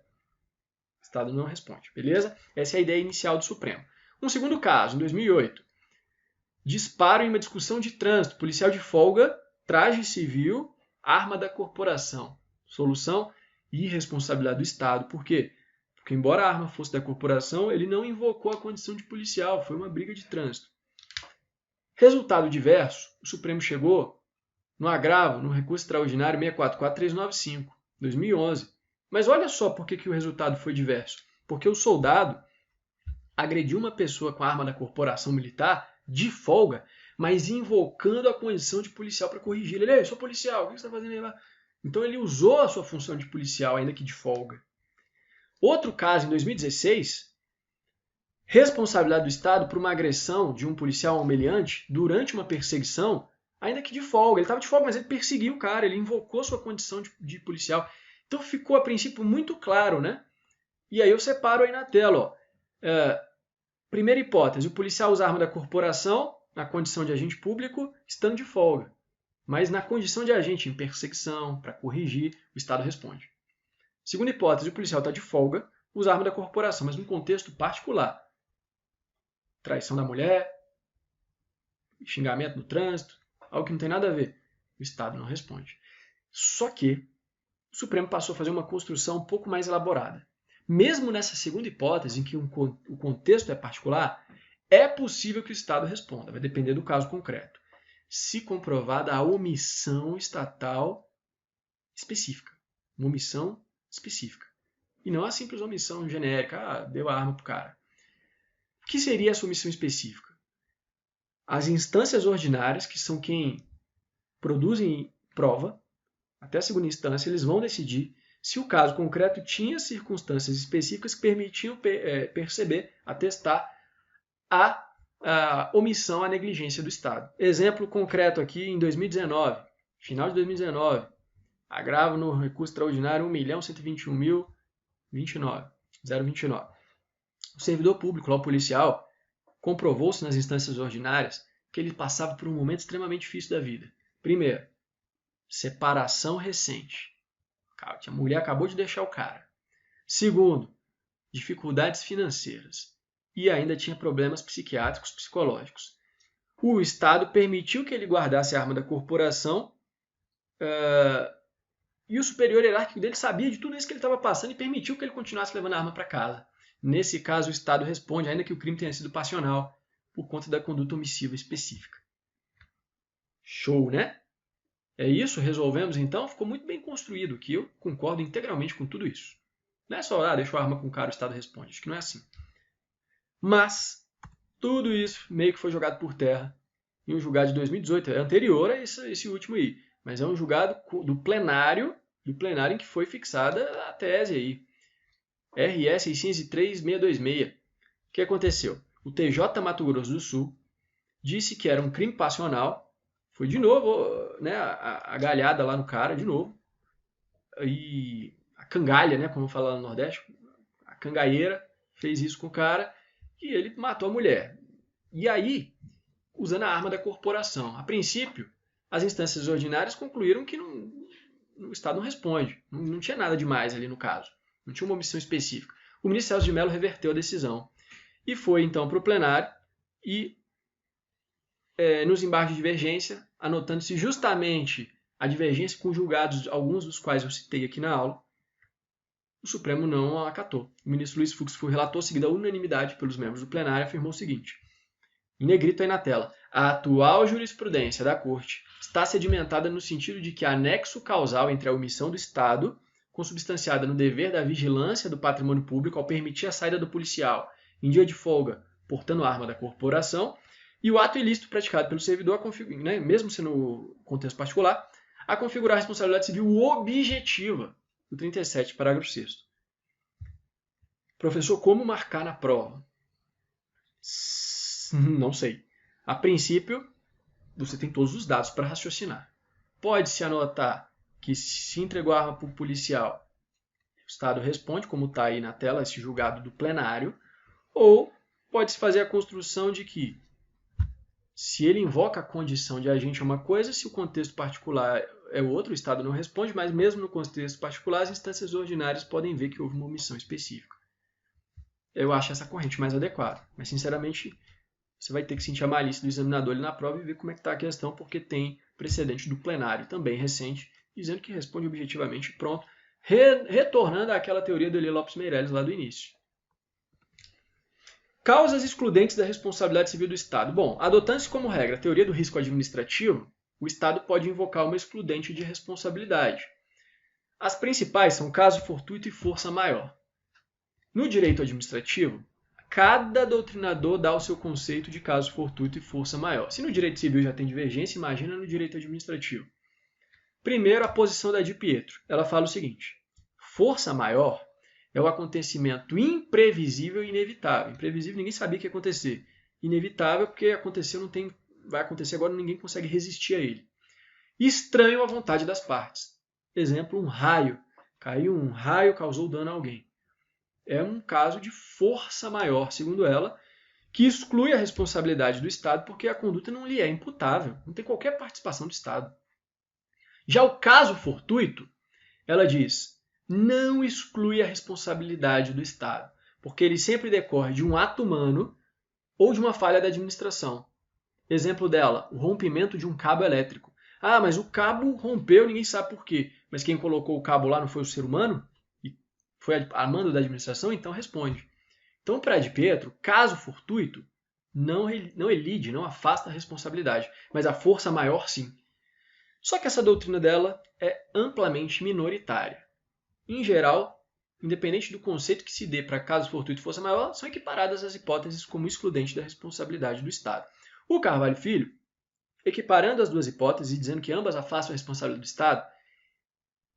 o Estado não responde, beleza? Essa é a ideia inicial do Supremo. Um segundo caso, em 2008, disparo em uma discussão de trânsito, policial de folga, traje civil, arma da corporação. Solução, irresponsabilidade do Estado. Por quê? Porque embora a arma fosse da corporação, ele não invocou a condição de policial, foi uma briga de trânsito. Resultado diverso, o Supremo chegou no agravo, no recurso extraordinário 644395, 2011. Mas olha só por que o resultado foi diverso. Porque o soldado agrediu uma pessoa com a arma da corporação militar de folga, mas invocando a condição de policial para corrigir. Ele, eu sou policial, o que você está fazendo aí lá? Então ele usou a sua função de policial, ainda que de folga. Outro caso, em 2016, responsabilidade do Estado por uma agressão de um policial a um meliante durante uma perseguição, ainda que de folga. Ele estava de folga, mas ele perseguiu o cara, ele invocou sua condição de policial. Então ficou, a princípio, muito claro, né? E aí eu separo aí na tela, ó. Primeira hipótese, o policial usa a arma da corporação na condição de agente público, estando de folga. Mas na condição de agente em perseguição, para corrigir, o Estado responde. Segunda hipótese, o policial está de folga, usa a arma da corporação, mas num contexto particular. Traição da mulher, xingamento no trânsito, algo que não tem nada a ver. O Estado não responde. Só que o Supremo passou a fazer uma construção um pouco mais elaborada. Mesmo nessa segunda hipótese, em que o contexto é particular, é possível que o Estado responda, vai depender do caso concreto, se comprovada a omissão estatal específica. Uma omissão específica. E não a simples omissão genérica, deu a arma para o cara. O que seria essa omissão específica? As instâncias ordinárias, que são quem produzem prova, até a segunda instância, eles vão decidir se o caso concreto tinha circunstâncias específicas que permitiam perceber, atestar a omissão, a negligência do Estado. Exemplo concreto aqui em 2019, final de 2019, agravo no recurso extraordinário 1.121.029. O servidor público, lá, o policial, comprovou-se nas instâncias ordinárias que ele passava por um momento extremamente difícil da vida. Primeiro, separação recente. A mulher acabou de deixar o cara. Segundo, dificuldades financeiras. E ainda tinha problemas psiquiátricos, psicológicos. O Estado permitiu que ele guardasse a arma da corporação e o superior hierárquico dele sabia de tudo isso que ele estava passando e permitiu que ele continuasse levando a arma para casa. Nesse caso, o Estado responde, ainda que o crime tenha sido passional, por conta da conduta omissiva específica. Show, né? É isso? Resolvemos então? Ficou muito bem construído, que eu concordo integralmente com tudo isso. Não é só, deixa a arma com o cara, o Estado responde. Acho que não é assim. Mas, tudo isso meio que foi jogado por terra em um julgado de 2018. É anterior a esse último aí. Mas é um julgado do plenário em que foi fixada a tese aí. RS 603.626. O que aconteceu? O TJ Mato Grosso do Sul disse que era um crime passional. Foi de novo, né, a galhada lá no cara, de novo. E a cangalha, né, como fala no Nordeste, a cangaieira fez isso com o cara e ele matou a mulher. E aí, usando a arma da corporação. A princípio, as instâncias ordinárias concluíram que o Estado não responde. Não tinha nada demais ali no caso. Não tinha uma omissão específica. O ministro Celso de Mello reverteu a decisão. E foi então para o plenário e nos embargos de divergência, anotando-se justamente a divergência com julgados, alguns dos quais eu citei aqui na aula, o Supremo não acatou. O ministro Luiz Fux foi relator, seguido a unanimidade pelos membros do plenário, afirmou o seguinte, em negrito aí na tela, a atual jurisprudência da Corte está sedimentada no sentido de que anexo causal entre a omissão do Estado, consubstanciada no dever da vigilância do patrimônio público ao permitir a saída do policial em dia de folga, portando a arma da corporação, e o ato ilícito praticado pelo servidor, né, mesmo sendo no contexto particular, a configurar a responsabilidade civil objetiva, do 37, parágrafo 6º. Professor, como marcar na prova? Não sei. A princípio, você tem todos os dados para raciocinar. Pode-se anotar que se entregou a arma para o policial, o Estado responde, como está aí na tela, esse julgado do plenário, ou pode-se fazer a construção de que se ele invoca a condição de agente é uma coisa, se o contexto particular é outro, o Estado não responde, mas mesmo no contexto particular, as instâncias ordinárias podem ver que houve uma omissão específica. Eu acho essa corrente mais adequada, mas sinceramente você vai ter que sentir a malícia do examinador ali na prova e ver como é que está a questão, porque tem precedente do plenário também recente, dizendo que responde objetivamente e pronto, retornando àquela teoria do Eli Lopes Meireles lá do início. Causas excludentes da responsabilidade civil do Estado. Bom, adotando-se como regra a teoria do risco administrativo, o Estado pode invocar uma excludente de responsabilidade. As principais são caso fortuito e força maior. No direito administrativo, cada doutrinador dá o seu conceito de caso fortuito e força maior. Se no direito civil já tem divergência, imagina no direito administrativo. Primeiro, a posição da Di Pietro. Ela fala o seguinte, força maior é o acontecimento imprevisível e inevitável. Imprevisível, ninguém sabia que ia acontecer. Inevitável, porque aconteceu, vai acontecer agora, ninguém consegue resistir a ele. Estranho à vontade das partes. Exemplo, um raio. Caiu um raio, causou dano a alguém. É um caso de força maior, segundo ela, que exclui a responsabilidade do Estado porque a conduta não lhe é imputável. Não tem qualquer participação do Estado. Já o caso fortuito, ela diz, não exclui a responsabilidade do Estado, porque ele sempre decorre de um ato humano ou de uma falha da administração. Exemplo dela, o rompimento de um cabo elétrico. Ah, mas o cabo rompeu, ninguém sabe por quê. Mas quem colocou o cabo lá não foi o ser humano? E foi a mando da administração? Então responde. Então, para Di Pietro, caso fortuito, não elide, não afasta a responsabilidade, mas a força maior sim. Só que essa doutrina dela é amplamente minoritária. Em geral, independente do conceito que se dê para caso fortuito e força maior, são equiparadas as hipóteses como excludente da responsabilidade do Estado. O Carvalho Filho, equiparando as duas hipóteses e dizendo que ambas afastam a responsabilidade do Estado,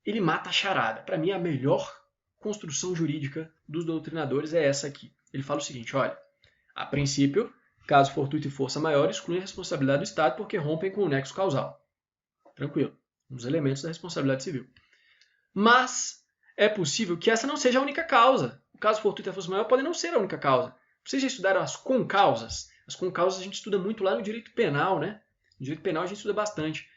ele mata a charada. Para mim, a melhor construção jurídica dos doutrinadores é essa aqui. Ele fala o seguinte, olha, a princípio, caso fortuito e força maior excluem a responsabilidade do Estado porque rompem com o nexo causal. Tranquilo, um dos elementos da responsabilidade civil. Mas é possível que essa não seja a única causa. O caso fortuito e força maior pode não ser a única causa. Vocês já estudaram as concausas? As concausas a gente estuda muito lá no direito penal, né? No direito penal a gente estuda bastante.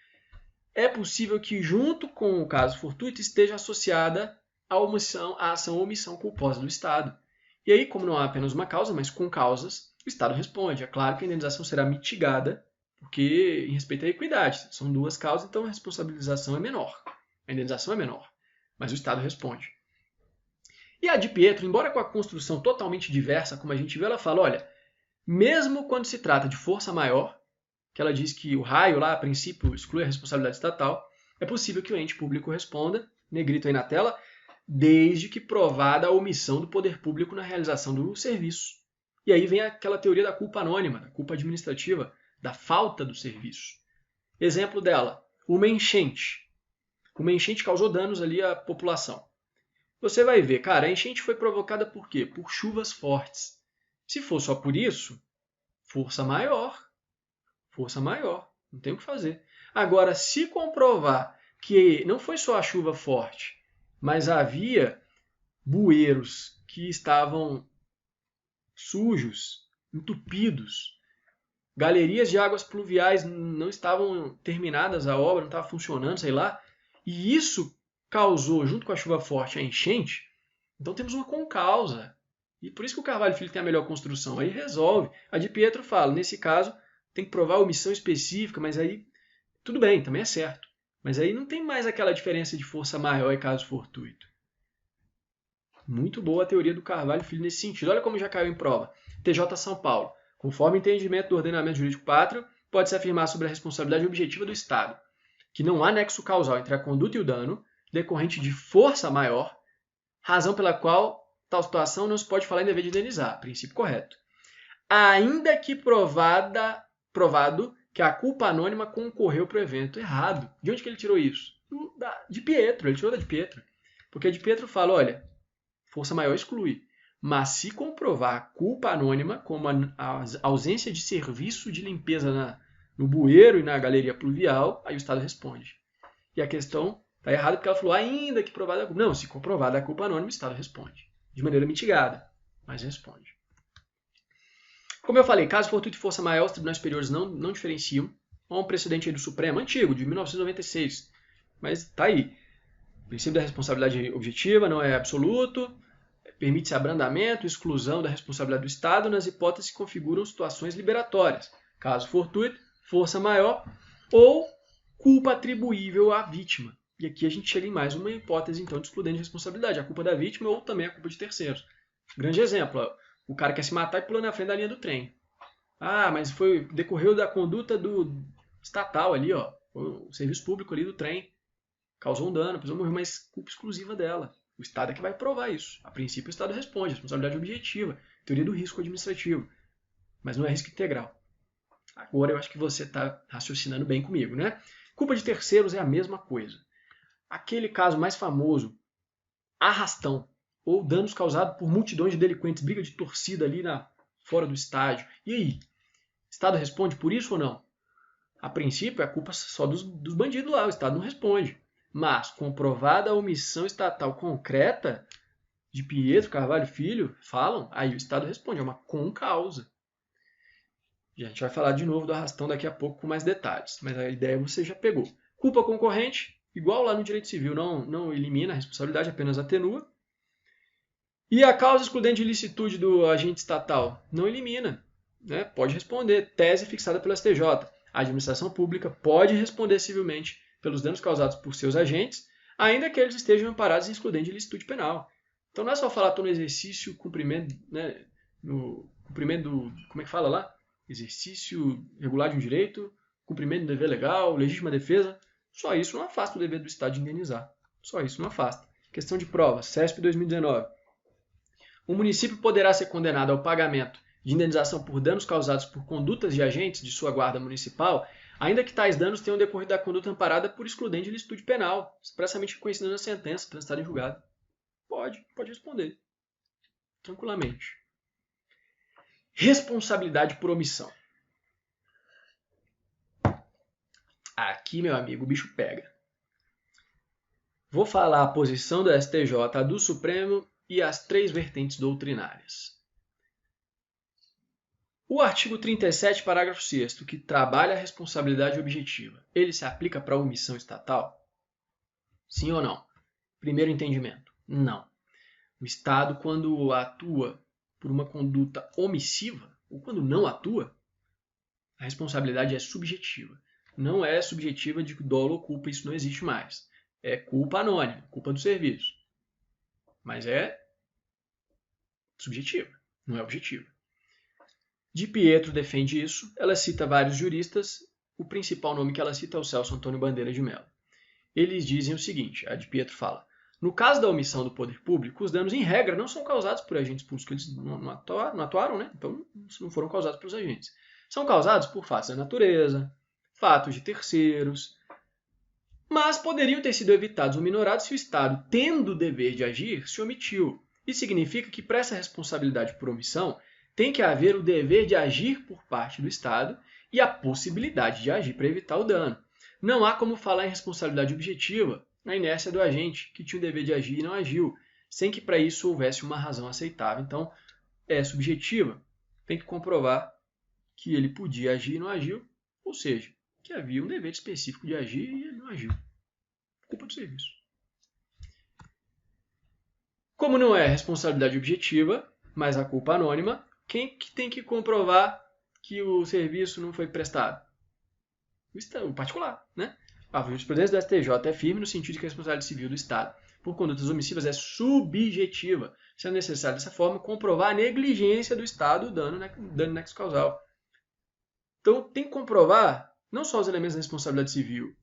É possível que junto com o caso fortuito esteja associada a ação ou omissão culposa do Estado. E aí, como não há apenas uma causa, mas com causas, o Estado responde. É claro que a indenização será mitigada, porque em respeito à equidade. São duas causas, então a responsabilização é menor. A indenização é menor, mas o Estado responde. E a de Pietro, embora com a construção totalmente diversa, como a gente viu, ela fala, olha, mesmo quando se trata de força maior, que ela diz que o raio lá, a princípio, exclui a responsabilidade estatal, é possível que o ente público responda, negrito aí na tela, desde que provada a omissão do poder público na realização do serviço. E aí vem aquela teoria da culpa anônima, da culpa administrativa, da falta do serviço. Exemplo dela, uma enchente. Uma enchente causou danos ali à população. Você vai ver, cara, a enchente foi provocada por quê? Por chuvas fortes. Se for só por isso, força maior. Força maior, não tem o que fazer. Agora, se comprovar que não foi só a chuva forte, mas havia bueiros que estavam sujos, entupidos, galerias de águas pluviais não estavam terminadas a obra, não estava funcionando, sei lá, e isso causou, junto com a chuva forte, a enchente, então temos uma concausa. E por isso que o Carvalho Filho tem a melhor construção. Aí resolve. A de Pietro fala, nesse caso, tem que provar a omissão específica, mas aí tudo bem, também é certo. Mas aí não tem mais aquela diferença de força maior e caso fortuito. Muito boa a teoria do Carvalho Filho nesse sentido. Olha como já caiu em prova. TJ São Paulo. Conforme o entendimento do ordenamento jurídico pátrio, pode-se afirmar sobre a responsabilidade objetiva do Estado, que não há nexo causal entre a conduta e o dano, decorrente de força maior, razão pela qual tal situação não se pode falar em dever de indenizar. Princípio correto. Ainda que provado que a culpa anônima concorreu para o evento. Errado. De onde que ele tirou isso? De Pietro. Ele tirou da de Pietro. Porque a de Pietro fala, olha, força maior exclui. Mas se comprovar a culpa anônima, como a ausência de serviço de limpeza no bueiro e na galeria pluvial, aí o Estado responde. E a questão está errada porque ela falou, ainda que provada a culpa. Não, se comprovada a culpa anônima, o Estado responde. De maneira mitigada, mas responde. Como eu falei, caso fortuito e força maior, os tribunais superiores não diferenciam. Há um precedente aí do Supremo, antigo, de 1996. Mas está aí. O princípio da responsabilidade objetiva não é absoluto. Permite-se abrandamento, exclusão da responsabilidade do Estado nas hipóteses que configuram situações liberatórias. Caso fortuito, força maior ou culpa atribuível à vítima. E aqui a gente chega em mais uma hipótese, então, de excludente de responsabilidade. A culpa da vítima ou também a culpa de terceiros. Grande exemplo, ó. O cara quer se matar e pula na frente da linha do trem. Ah, mas decorreu da conduta do estatal ali, ó. O serviço público ali do trem. Causou um dano, a pessoa morreu, mas culpa exclusiva dela. O Estado é que vai provar isso. A princípio, o Estado responde. Responsabilidade objetiva. Teoria do risco administrativo. Mas não é risco integral. Agora eu acho que você está raciocinando bem comigo, né? Culpa de terceiros é a mesma coisa. Aquele caso mais famoso, arrastão, ou danos causados por multidões de delinquentes, briga de torcida ali fora do estádio. E aí? O Estado responde por isso ou não? A princípio, é a culpa só dos bandidos lá, o Estado não responde. Mas, comprovada a omissão estatal concreta, de Pietro, Carvalho Filho, falam, aí o Estado responde, é uma concausa. E a gente vai falar de novo do arrastão daqui a pouco com mais detalhes, mas a ideia você já pegou. Culpa concorrente, igual lá no direito civil, não elimina a responsabilidade, apenas atenua. E a causa excludente de ilicitude do agente estatal? Não elimina. Né? Pode responder. Tese fixada pelo STJ. A administração pública pode responder civilmente pelos danos causados por seus agentes, ainda que eles estejam amparados em excludente de ilicitude penal. Então não é só falar, estou no exercício, cumprimento, né, no cumprimento do, como é que fala lá? Exercício regular de um direito, cumprimento do dever legal, legítima defesa. Só isso não afasta o dever do Estado de indenizar. Só isso não afasta. Questão de prova, CESP 2019. O município poderá ser condenado ao pagamento de indenização por danos causados por condutas de agentes de sua guarda municipal, ainda que tais danos tenham decorrido da conduta amparada por excludente de licitude penal, expressamente reconhecida na sentença, transitada em julgado. Pode responder. Tranquilamente. Responsabilidade por omissão. Aqui, meu amigo, o bicho pega. Vou falar a posição do STJ, a do Supremo e as 3 vertentes doutrinárias. O artigo 37, parágrafo 6º, que trabalha a responsabilidade objetiva, ele se aplica para a omissão estatal? Sim ou não? Primeiro entendimento, não. O Estado, quando atua por uma conduta omissiva, ou quando não atua, a responsabilidade é subjetiva. Não é subjetiva de dolo ou culpa, isso não existe mais. É culpa anônima, culpa do serviço. Mas é subjetiva, não é objetiva. Di Pietro defende isso, ela cita vários juristas, o principal nome que ela cita é o Celso Antônio Bandeira de Mello. Eles dizem o seguinte, a Di Pietro fala: no caso da omissão do poder público, os danos em regra não são causados por agentes públicos, eles não atuaram, né? Então não foram causados pelos agentes. São causados por fatos da natureza, fatos de terceiros, mas poderiam ter sido evitados ou minorados se o Estado, tendo o dever de agir, se omitiu. Isso significa que para essa responsabilidade por omissão, tem que haver o dever de agir por parte do Estado e a possibilidade de agir para evitar o dano. Não há como falar em responsabilidade objetiva na inércia do agente, que tinha o dever de agir e não agiu, sem que para isso houvesse uma razão aceitável. Então, é subjetiva. Tem que comprovar que ele podia agir e não agiu, ou seja, que havia um dever específico de agir e ele não agiu. Culpa do serviço. Como não é responsabilidade objetiva, mas a culpa anônima, quem que tem que comprovar que o serviço não foi prestado? O particular, né? A jurisprudência do STJ é firme no sentido de que a responsabilidade civil do Estado por condutas omissivas é subjetiva, sendo necessário, dessa forma, comprovar a negligência do Estado, dano nexo causal. Então, tem que comprovar não só os elementos da responsabilidade civil,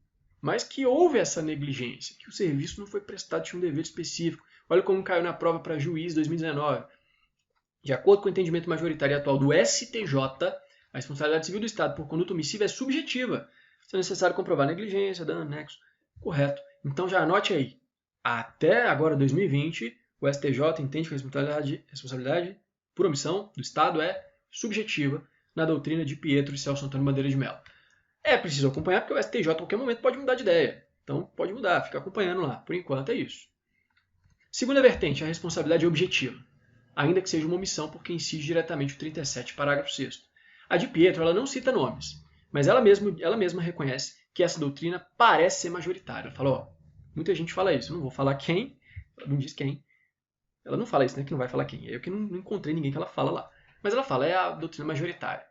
mas que houve essa negligência, que o serviço não foi prestado, tinha um dever específico. Olha como caiu na prova para juiz 2019. De acordo com o entendimento majoritário atual do STJ, a responsabilidade civil do Estado por conduta omissiva é subjetiva. Se é necessário comprovar negligência, dano, nexo. Correto. Então já anote aí. Até agora, 2020, o STJ entende que a responsabilidade por omissão do Estado é subjetiva na doutrina de Pietro e Celso Antônio Bandeira de Mello. É preciso acompanhar porque o STJ a qualquer momento pode mudar de ideia. Então pode mudar, fica acompanhando lá. Por enquanto é isso. Segunda vertente, a responsabilidade objetiva, ainda que seja uma omissão porque incide diretamente o 37, parágrafo 6º. A Di Pietro ela não cita nomes, mas ela mesma reconhece que essa doutrina parece ser majoritária. Ela fala, ó, muita gente fala isso, eu não vou falar quem, ela não diz quem. Ela não fala isso, né, que não vai falar quem. Eu que não encontrei ninguém que ela fala lá. Mas ela fala, é a doutrina majoritária.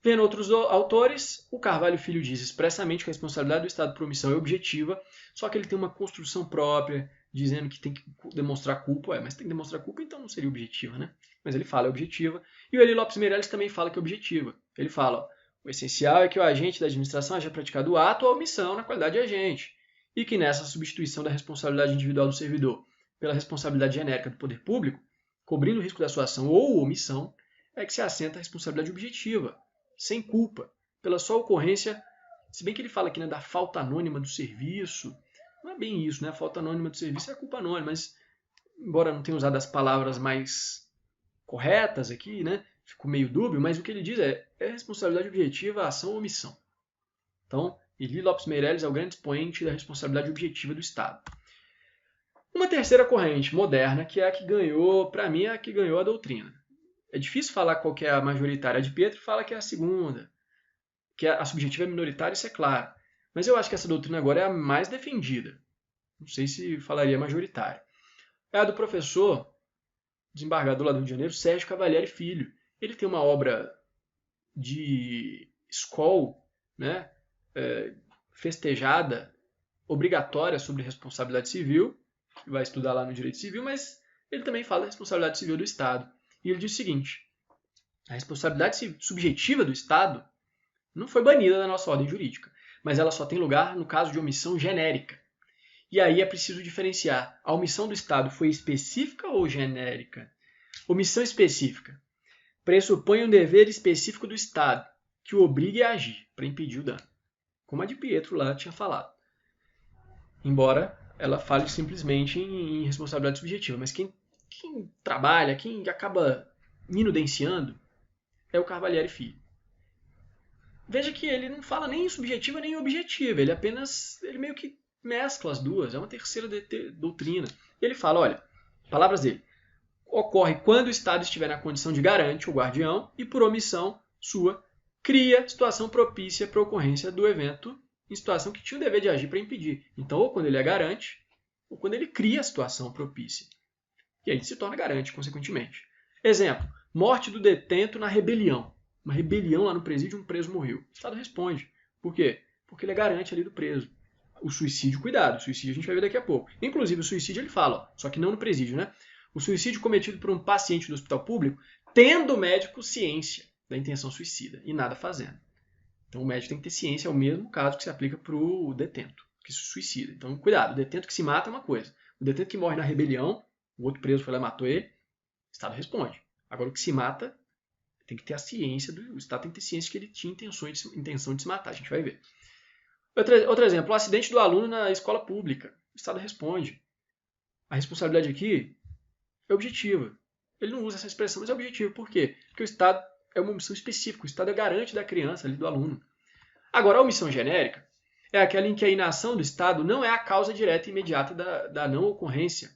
Vendo outros autores, o Carvalho Filho diz expressamente que a responsabilidade do Estado por omissão é objetiva, só que ele tem uma construção própria, dizendo que tem que demonstrar culpa. Mas tem que demonstrar culpa, então não seria objetiva, né? Mas ele fala é objetiva. E o Eli Lopes Meirelles também fala que é objetiva. Ele fala, ó, o essencial é que o agente da administração haja praticado o ato ou a omissão na qualidade de agente, e que nessa substituição da responsabilidade individual do servidor pela responsabilidade genérica do poder público, cobrindo o risco da sua ação ou omissão, é que se assenta a responsabilidade objetiva, sem culpa, pela só ocorrência, se bem que ele fala aqui, né, da falta anônima do serviço. Não é bem isso, né? A falta anônima do serviço é a culpa anônima, mas embora não tenha usado as palavras mais corretas aqui, né? Ficou meio dúbio, mas o que ele diz é responsabilidade objetiva, ação ou omissão. Então, Eli Lopes Meirelles é o grande expoente da responsabilidade objetiva do Estado. Uma terceira corrente moderna, que é a que ganhou, para mim, é a que ganhou a doutrina. É difícil falar qual que é a majoritária. A de Pietro fala que é a segunda, que a subjetiva é minoritária, isso é claro. Mas eu acho que essa doutrina agora é a mais defendida. Não sei se falaria majoritária. É a do professor, desembargador lá do Rio de Janeiro, Sérgio Cavalieri Filho. Ele tem uma obra de escola, né, festejada, obrigatória sobre responsabilidade civil, que vai estudar lá no direito civil, mas ele também fala da responsabilidade civil do Estado. E ele diz o seguinte, a responsabilidade subjetiva do Estado não foi banida da nossa ordem jurídica, mas ela só tem lugar no caso de omissão genérica. E aí é preciso diferenciar, a omissão do Estado foi específica ou genérica? Omissão específica pressupõe um dever específico do Estado, que o obrigue a agir para impedir o dano. como a de Pietro lá tinha falado. Embora ela fale simplesmente em responsabilidade subjetiva, mas quem trabalha, quem acaba minudenciando é o Cavalieri Filho. Veja que ele não fala nem em subjetiva nem em objetiva, ele meio que mescla as duas, é uma terceira doutrina. Ele fala, olha, palavras dele, ocorre quando o Estado estiver na condição de garante ou guardião e, por omissão sua, cria situação propícia para a ocorrência do evento em situação que tinha o dever de agir para impedir. Então, ou quando ele é garante, ou quando ele cria a situação propícia. E aí ele se torna garante, consequentemente. Exemplo, morte do detento na rebelião. Uma rebelião lá no presídio, um preso morreu. O Estado responde. Por quê? Porque ele é garante ali do preso. O suicídio, cuidado, o suicídio a gente vai ver daqui a pouco. Inclusive, o suicídio ele fala, ó, só que não no presídio, né? O suicídio cometido por um paciente do hospital público, tendo o médico ciência da intenção suicida e nada fazendo. Então o médico tem que ter ciência, é o mesmo caso que se aplica para o detento, que se suicida. Então cuidado, o detento que se mata é uma coisa. O detento que morre na rebelião, o outro preso foi lá e matou ele, o Estado responde. Agora o que se mata tem que ter a ciência, o Estado tem que ter ciência que ele tinha intenção de se matar, a gente vai ver. Outro exemplo, o acidente do aluno na escola pública. O Estado responde. A responsabilidade aqui é objetiva. Ele não usa essa expressão, mas é objetiva. Por quê? Porque o Estado é uma omissão específica. O Estado é garante da criança, ali, do aluno. Agora, a omissão genérica é aquela em que a inação do Estado não é a causa direta e imediata da não ocorrência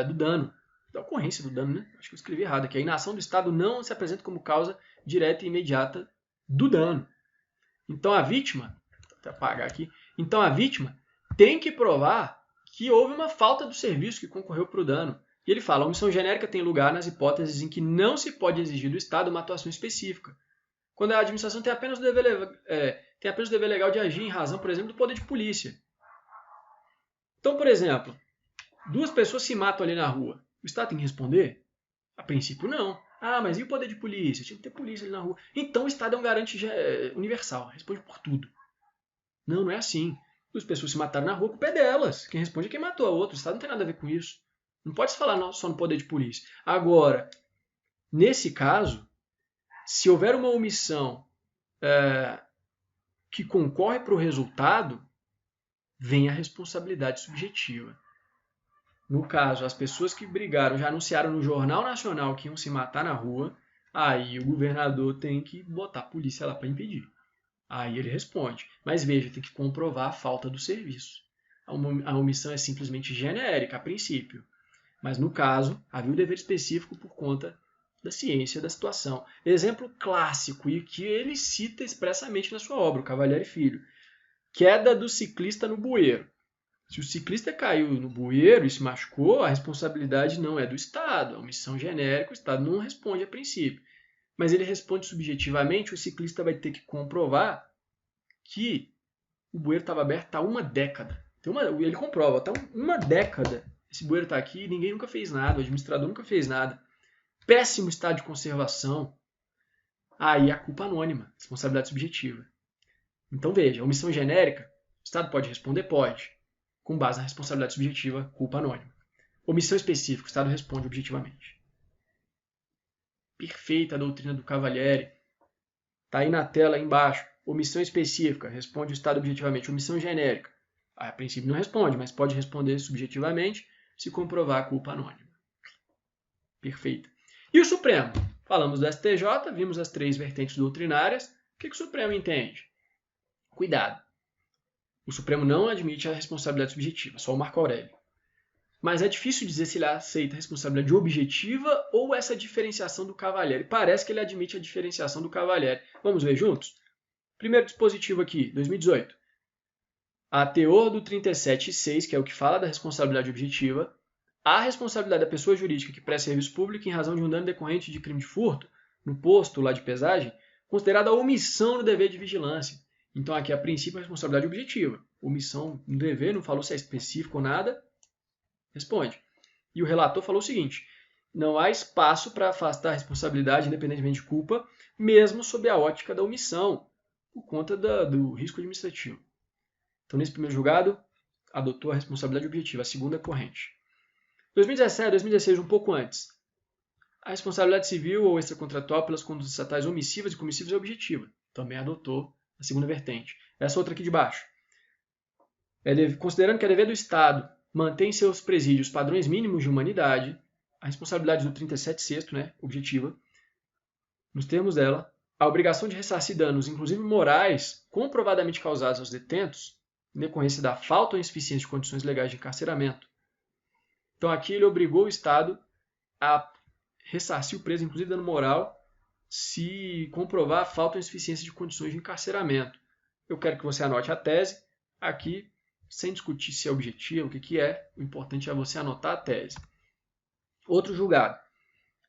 do dano. Da ocorrência do dano, né? Acho que eu escrevi errado aqui. A inação do Estado não se apresenta como causa direta e imediata do dano. Então a vítima, vou até apagar aqui, então a vítima tem que provar que houve uma falta do serviço que concorreu para o dano. E ele fala, a omissão genérica tem lugar nas hipóteses em que não se pode exigir do Estado uma atuação específica. Quando a administração tem apenas o dever legal de agir em razão, por exemplo, do poder de polícia. Então, por exemplo, duas pessoas se matam ali na rua. O Estado tem que responder? A princípio, não. Ah, mas e o poder de polícia? Tinha que ter polícia ali na rua. Então o Estado é um garante universal, responde por tudo. Não, não é assim. Duas pessoas se mataram na rua, com o pé delas. Quem responde é quem matou a outra. O Estado não tem nada a ver com isso. Não pode se falar só no poder de polícia. Agora, nesse caso, se houver uma omissão que concorre para o resultado, vem a responsabilidade subjetiva. No caso, as pessoas que brigaram já anunciaram no Jornal Nacional que iam se matar na rua, aí o governador tem que botar a polícia lá para impedir. Aí ele responde. Mas veja, tem que comprovar a falta do serviço. A omissão é simplesmente genérica, a princípio. Mas no caso, havia o dever específico por conta da ciência da situação. Exemplo clássico, e que ele cita expressamente na sua obra, o Cavalieri Filho. Queda do ciclista no bueiro. Se o ciclista caiu no bueiro e se machucou, a responsabilidade não é do Estado. É uma omissão genérica, o Estado não responde a princípio. Mas ele responde subjetivamente, o ciclista vai ter que comprovar que o bueiro estava aberto há uma década. Ele comprova, está uma década. Esse bueiro está aqui e ninguém nunca fez nada, o administrador nunca fez nada. Péssimo estado de conservação. Aí a culpa anônima, responsabilidade subjetiva. Então veja, omissão genérica, o Estado pode responder? Pode. Com base na responsabilidade subjetiva, culpa anônima. Omissão específica, o Estado responde objetivamente. Perfeita a doutrina do Cavalieri. Está aí na tela, aí embaixo. Omissão específica, responde o Estado objetivamente. Omissão genérica, a princípio não responde, mas pode responder subjetivamente se comprovar a culpa anônima. Perfeito. E o Supremo? Falamos do STJ, vimos as três vertentes doutrinárias. O que o Supremo entende? Cuidado. O Supremo não admite a responsabilidade subjetiva, só o Marco Aurélio. Mas é difícil dizer se ele aceita a responsabilidade objetiva ou essa diferenciação do Cavalieri. Parece que ele admite a diferenciação do Cavalieri. Vamos ver juntos? Primeiro dispositivo aqui, 2018. A teor do 37.6, que é o que fala da responsabilidade objetiva, a responsabilidade da pessoa jurídica que presta serviço público em razão de um dano decorrente de crime de furto, no posto lá de pesagem, considerada omissão no dever de vigilância. Então aqui, a princípio, a responsabilidade objetiva. Omissão no dever, não falou se é específico ou nada, responde. E o relator falou o seguinte, não há espaço para afastar a responsabilidade, independentemente de culpa, mesmo sob a ótica da omissão, por conta do risco administrativo. Então, nesse primeiro julgado, adotou a responsabilidade objetiva, a segunda corrente. 2017, 2016, um pouco antes. A responsabilidade civil ou extracontratual pelas condutas estatais omissivas e comissivas é objetiva. Também adotou a a segunda vertente. Essa outra aqui de baixo. Considerando que é dever do Estado manter em seus presídios padrões mínimos de humanidade, a responsabilidade do 37º, né, objetiva, nos termos dela, a obrigação de ressarcir danos, inclusive morais, comprovadamente causados aos detentos, em decorrência da falta ou insuficiência de condições legais de encarceramento. Então aqui ele obrigou o Estado a ressarcir o preso, inclusive dano moral, se comprovar a falta ou insuficiência de condições de encarceramento. Eu quero que você anote a tese aqui, sem discutir se é objetivo, o que é. O importante é você anotar a tese. Outro julgado.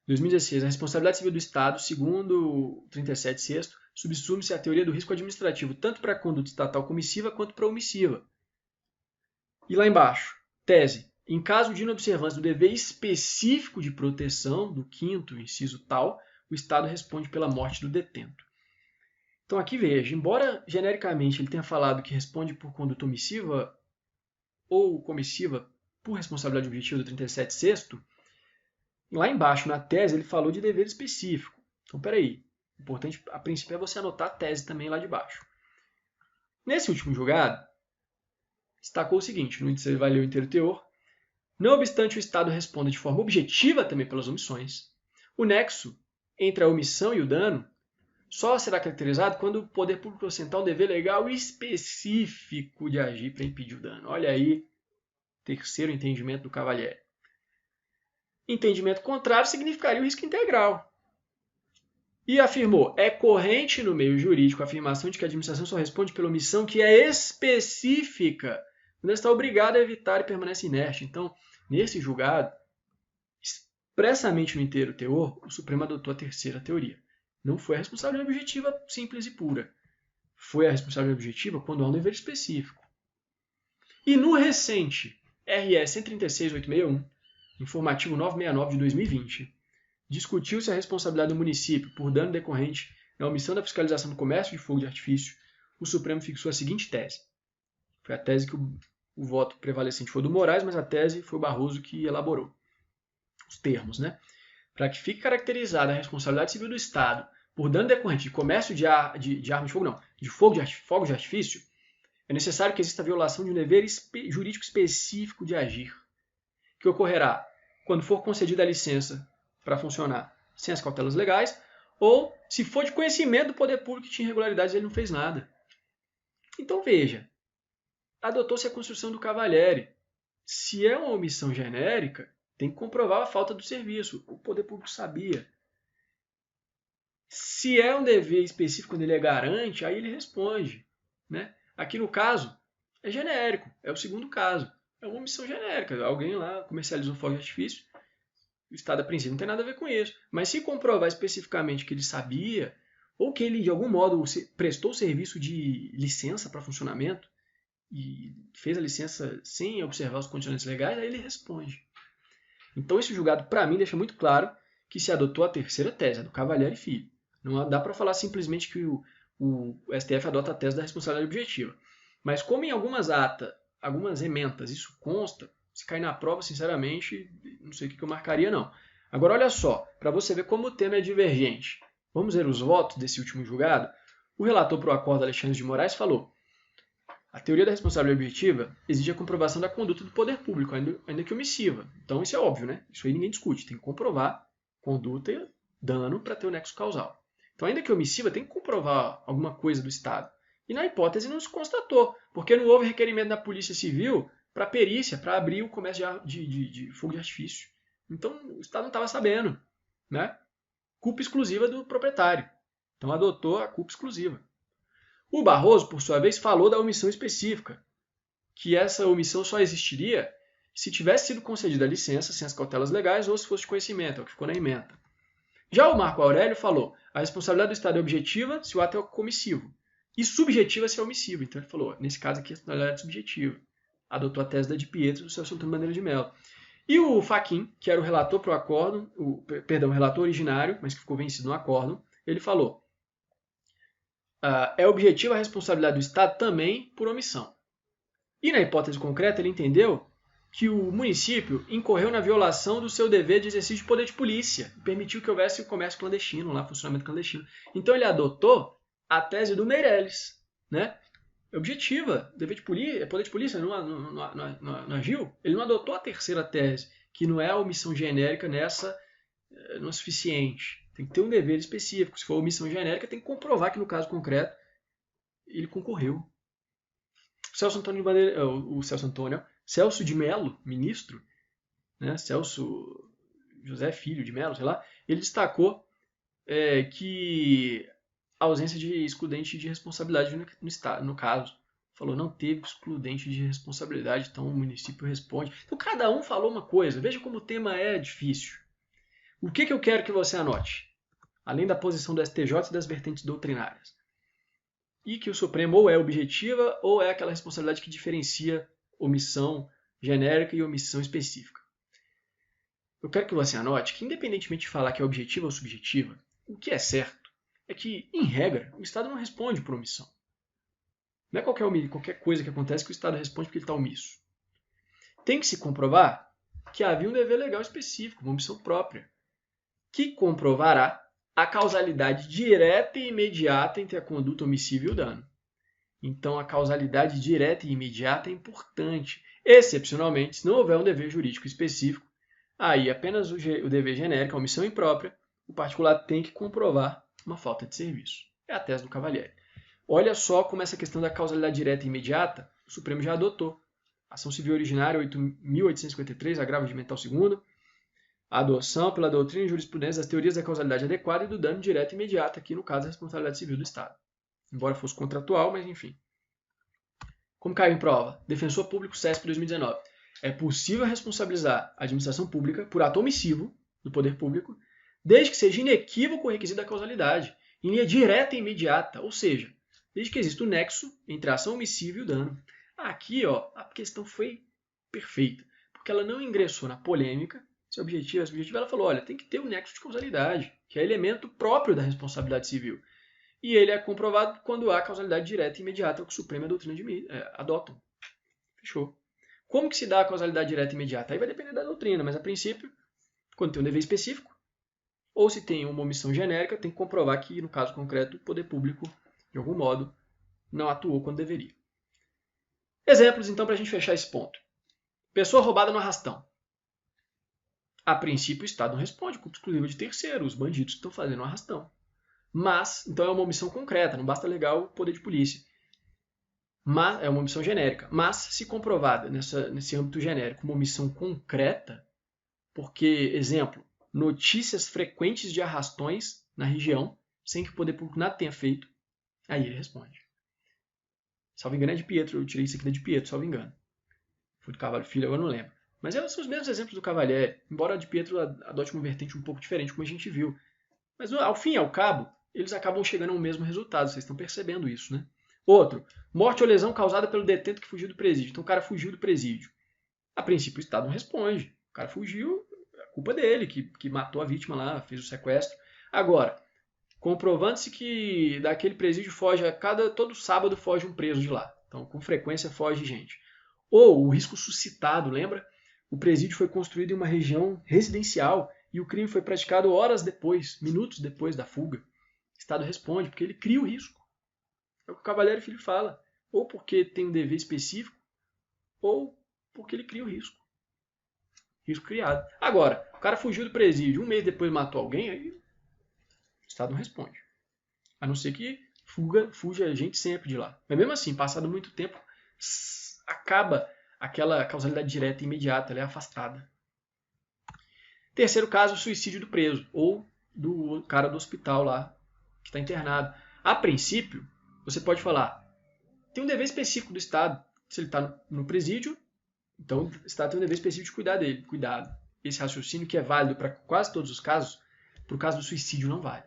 2016. A responsabilidade civil do Estado, segundo o 37º, subsume-se à teoria do risco administrativo, tanto para a conduta estatal comissiva quanto para a omissiva. E lá embaixo, tese. Em caso de inobservância do dever específico de proteção, do 5º inciso tal, o Estado responde pela morte do detento. Então aqui veja, embora genericamente ele tenha falado que responde por conduta omissiva ou comissiva por responsabilidade objetiva do 37º, lá embaixo na tese ele falou de dever específico. Então peraí, o importante a princípio é você anotar a tese também lá de baixo. Nesse último julgado, destacou o seguinte, no índice ele vai ler o inteiro teor, não obstante o Estado responda de forma objetiva também pelas omissões, o nexo entre a omissão e o dano só será caracterizado quando o poder público ostentar um dever legal específico de agir para impedir o dano. Olha aí, terceiro entendimento do Cavalieri. Entendimento contrário significaria o risco integral. E afirmou, é corrente no meio jurídico a afirmação de que a administração só responde pela omissão que é específica, quando ela está obrigada a evitar e permanece inerte. Então, nesse julgado, expressamente no inteiro teor, o Supremo adotou a terceira teoria. Não foi a responsabilidade objetiva simples e pura. Foi a responsabilidade objetiva quando há um dever específico. E no recente RS 136.861, informativo 969 de 2020, discutiu-se a responsabilidade do município por dano decorrente na omissão da fiscalização do comércio de fogo de artifício. O Supremo fixou a seguinte tese. Foi a tese que o voto prevalecente foi do Moraes, mas a tese foi o Barroso que elaborou os termos, né? Para que fique caracterizada a responsabilidade civil do Estado por dano decorrente de comércio de armas de fogo, não, de fogo de artifício, é necessário que exista a violação de um dever jurídico específico de agir, que ocorrerá quando for concedida a licença para funcionar sem as cautelas legais, ou se for de conhecimento do poder público que tinha irregularidades e ele não fez nada. Então veja, adotou-se a construção do Cavalieri. Se é uma omissão genérica, tem que comprovar a falta do serviço. O poder público sabia. Se é um dever específico quando ele é garante, aí ele responde, né? Aqui no caso, é genérico, é o segundo caso. É uma omissão genérica. Alguém lá comercializou fogo de artifício, o Estado a princípio não tem nada a ver com isso. Mas se comprovar especificamente que ele sabia, ou que ele de algum modo prestou serviço de licença para funcionamento, e fez a licença sem observar os condicionantes legais, aí ele responde. Então esse julgado, para mim, deixa muito claro que se adotou a terceira tese, a do Cavalieri Filho. Não dá para falar simplesmente que o STF adota a tese da responsabilidade objetiva. Mas como em algumas atas, algumas ementas, isso consta, se cair na prova, sinceramente, não sei o que eu marcaria, não. Agora, olha só, para você ver como o tema é divergente. Vamos ver os votos desse último julgado? O relator pro acordo, Alexandre de Moraes, falou: a teoria da responsabilidade objetiva exige a comprovação da conduta do poder público, ainda que omissiva. Então isso é óbvio, né? Isso aí ninguém discute. Tem que comprovar conduta e dano para ter o nexo causal. Então, ainda que omissiva, tem que comprovar alguma coisa do Estado. E na hipótese não se constatou, porque não houve requerimento da Polícia Civil para perícia, para abrir o comércio de fogo de artifício. Então o Estado não estava sabendo, né? Culpa exclusiva do proprietário. Então adotou a culpa exclusiva. O Barroso, por sua vez, falou da omissão específica, que essa omissão só existiria se tivesse sido concedida a licença sem as cautelas legais ou se fosse de conhecimento, é o que ficou na ementa. Já o Marco Aurélio falou: a responsabilidade do Estado é objetiva se o ato é comissivo e subjetiva se é omissivo. Então ele falou, nesse caso aqui a responsabilidade é subjetiva. Adotou a tese da de Pietro do Celso Antônio Bandeira de Mello. E o Fachin, que era o relator pro acórdão, o relator originário, mas que ficou vencido no acórdão, ele falou: é objetiva a responsabilidade do Estado também por omissão. E na hipótese concreta ele entendeu que o município incorreu na violação do seu dever de exercício de poder de polícia e permitiu que houvesse o comércio clandestino, lá, funcionamento clandestino. Então ele adotou a tese do Meirelles, né? É objetiva, dever de polícia, poder de polícia não agiu. Ele não adotou a terceira tese, que não é a omissão genérica nessa, não é suficiente. Tem que ter um dever específico. Se for omissão genérica, tem que comprovar que no caso concreto ele concorreu. Celso de Mello, ministro, né, Celso José Filho de Mello, sei lá, ele destacou que a ausência de excludente de responsabilidade no Estado, no caso. Falou, não teve excludente de responsabilidade, então o município responde. Então cada um falou uma coisa. Veja como o tema é difícil. O que eu quero que você anote? Além da posição do STJ e das vertentes doutrinárias. E que o Supremo ou é objetiva ou é aquela responsabilidade que diferencia omissão genérica e omissão específica. Eu quero que você anote que, independentemente de falar que é objetiva ou subjetiva, o que é certo é que, em regra, o Estado não responde por omissão. Não é qualquer coisa que acontece que o Estado responde porque ele está omisso. Tem que se comprovar que havia um dever legal específico, uma omissão própria, que comprovará a causalidade direta e imediata entre a conduta omissiva e o dano. Então, a causalidade direta e imediata é importante. Excepcionalmente, se não houver um dever jurídico específico, aí apenas o dever genérico, a omissão imprópria, o particular tem que comprovar uma falta de serviço. É a tese do Cavalieri. Olha só como essa questão da causalidade direta e imediata o Supremo já adotou. Ação Civil Originária 8.853, agravo regimental segundo, a adoção pela doutrina e jurisprudência das teorias da causalidade adequada e do dano direto e imediato, aqui no caso a responsabilidade civil do Estado. Embora fosse contratual, mas enfim. Como caiu em prova? Defensor Público CESP 2019. É possível responsabilizar a administração pública por ato omissivo do poder público, desde que seja inequívoco o requisito da causalidade, em linha direta e imediata, ou seja, desde que exista o nexo entre a ação omissiva e o dano. Aqui, ó, a questão foi perfeita, porque ela não ingressou na polêmica, se é objetivo é subjetivo, ela falou, olha, tem que ter o nexo de causalidade, que é elemento próprio da responsabilidade civil. E ele é comprovado quando há causalidade direta e imediata, o que o Supremo e a doutrina adotam. Fechou. Como que se dá a causalidade direta e imediata? Aí vai depender da doutrina, mas a princípio, quando tem um dever específico, ou se tem uma omissão genérica, tem que comprovar que, no caso concreto, o poder público, de algum modo, não atuou quando deveria. Exemplos, então, para a gente fechar esse ponto. Pessoa roubada no arrastão. A princípio, o Estado não responde, culpa exclusiva de terceiro, os bandidos que estão fazendo o arrastão. Mas, então é uma omissão concreta, não basta alegar o poder de polícia. Mas, é uma omissão genérica. Mas, se comprovada nesse âmbito genérico uma omissão concreta, porque, exemplo, notícias frequentes de arrastões na região, sem que o poder público nada tenha feito, aí ele responde. Salvo engano é de Pietro, eu tirei isso aqui da de Pietro, salvo engano. Foi do Carvalho Filho, agora não lembro. Mas são os mesmos exemplos do Cavalieri, embora a de Pietro adote uma vertente um pouco diferente, como a gente viu. Mas, ao fim e ao cabo, eles acabam chegando ao mesmo resultado, vocês estão percebendo isso, né? Outro, morte ou lesão causada pelo detento que fugiu do presídio. Então o cara fugiu do presídio. A princípio o Estado não responde. O cara fugiu, é culpa dele, que matou a vítima lá, fez o sequestro. Agora, comprovando-se que daquele presídio foge, todo sábado foge um preso de lá. Então com frequência foge gente. Ou o risco suscitado, lembra? O presídio foi construído em uma região residencial e o crime foi praticado horas depois, minutos depois da fuga. O Estado responde, porque ele cria o risco. É o que o Cavalieri Filho fala. Ou porque tem um dever específico, ou porque ele cria o risco. Risco criado. Agora, o cara fugiu do presídio, um mês depois matou alguém, aí o Estado não responde. A não ser que fuja a gente sempre de lá. Mas mesmo assim, passado muito tempo, acaba aquela causalidade direta e imediata, ela é afastada. Terceiro caso, suicídio do preso, ou do cara do hospital lá, que está internado. A princípio, você pode falar, tem um dever específico do Estado. Se ele está no presídio, então o Estado tem um dever específico de cuidar dele. Cuidado. Esse raciocínio que é válido para quase todos os casos, para o caso do suicídio não vale.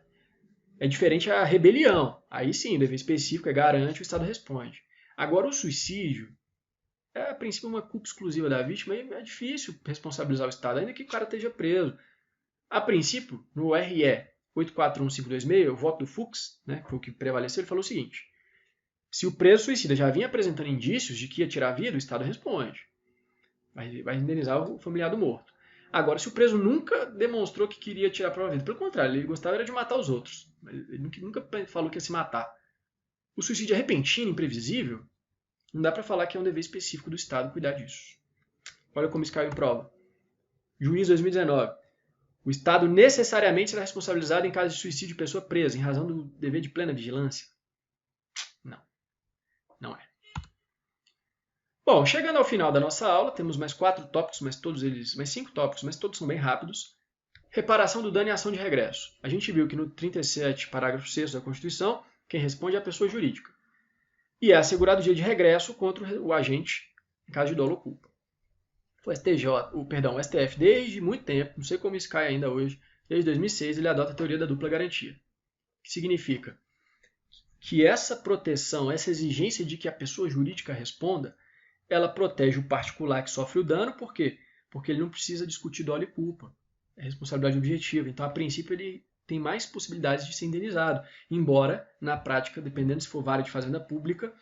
É diferente a rebelião. Aí sim, o dever específico é garante, o Estado responde. Agora o suicídio, a princípio uma culpa exclusiva da vítima, e é difícil responsabilizar o Estado, ainda que o cara esteja preso. A princípio, no RE 841526, o voto do Fux, né, que foi o que prevaleceu, ele falou o seguinte: se o preso suicida já vinha apresentando indícios de que ia tirar a vida, o Estado responde. Vai indenizar o familiar do morto. Agora, se o preso nunca demonstrou que queria tirar a própria vida, pelo contrário, ele gostava era de matar os outros. Ele nunca falou que ia se matar. O suicídio é repentino, imprevisível, não dá para falar que é um dever específico do Estado cuidar disso. Olha como isso caiu em prova. Juiz 2019. O Estado necessariamente será responsabilizado em caso de suicídio de pessoa presa, em razão do dever de plena vigilância. Não. Não é. Bom, chegando ao final da nossa aula, temos mais 4 tópicos, mais 5 tópicos, mas todos são bem rápidos. Reparação do dano e ação de regresso. A gente viu que no 37, parágrafo 6º da Constituição, quem responde é a pessoa jurídica. E é assegurado o dia de regresso contra o agente em caso de dolo ou culpa. O STF, desde muito tempo, não sei como isso cai ainda hoje, desde 2006, ele adota a teoria da dupla garantia. Que significa que essa proteção, essa exigência de que a pessoa jurídica responda, ela protege o particular que sofre o dano, por quê? Porque ele não precisa discutir dolo e culpa. É responsabilidade objetiva. Então, a princípio, ele tem mais possibilidades de ser indenizado. Embora, na prática, dependendo se for vara de fazenda pública,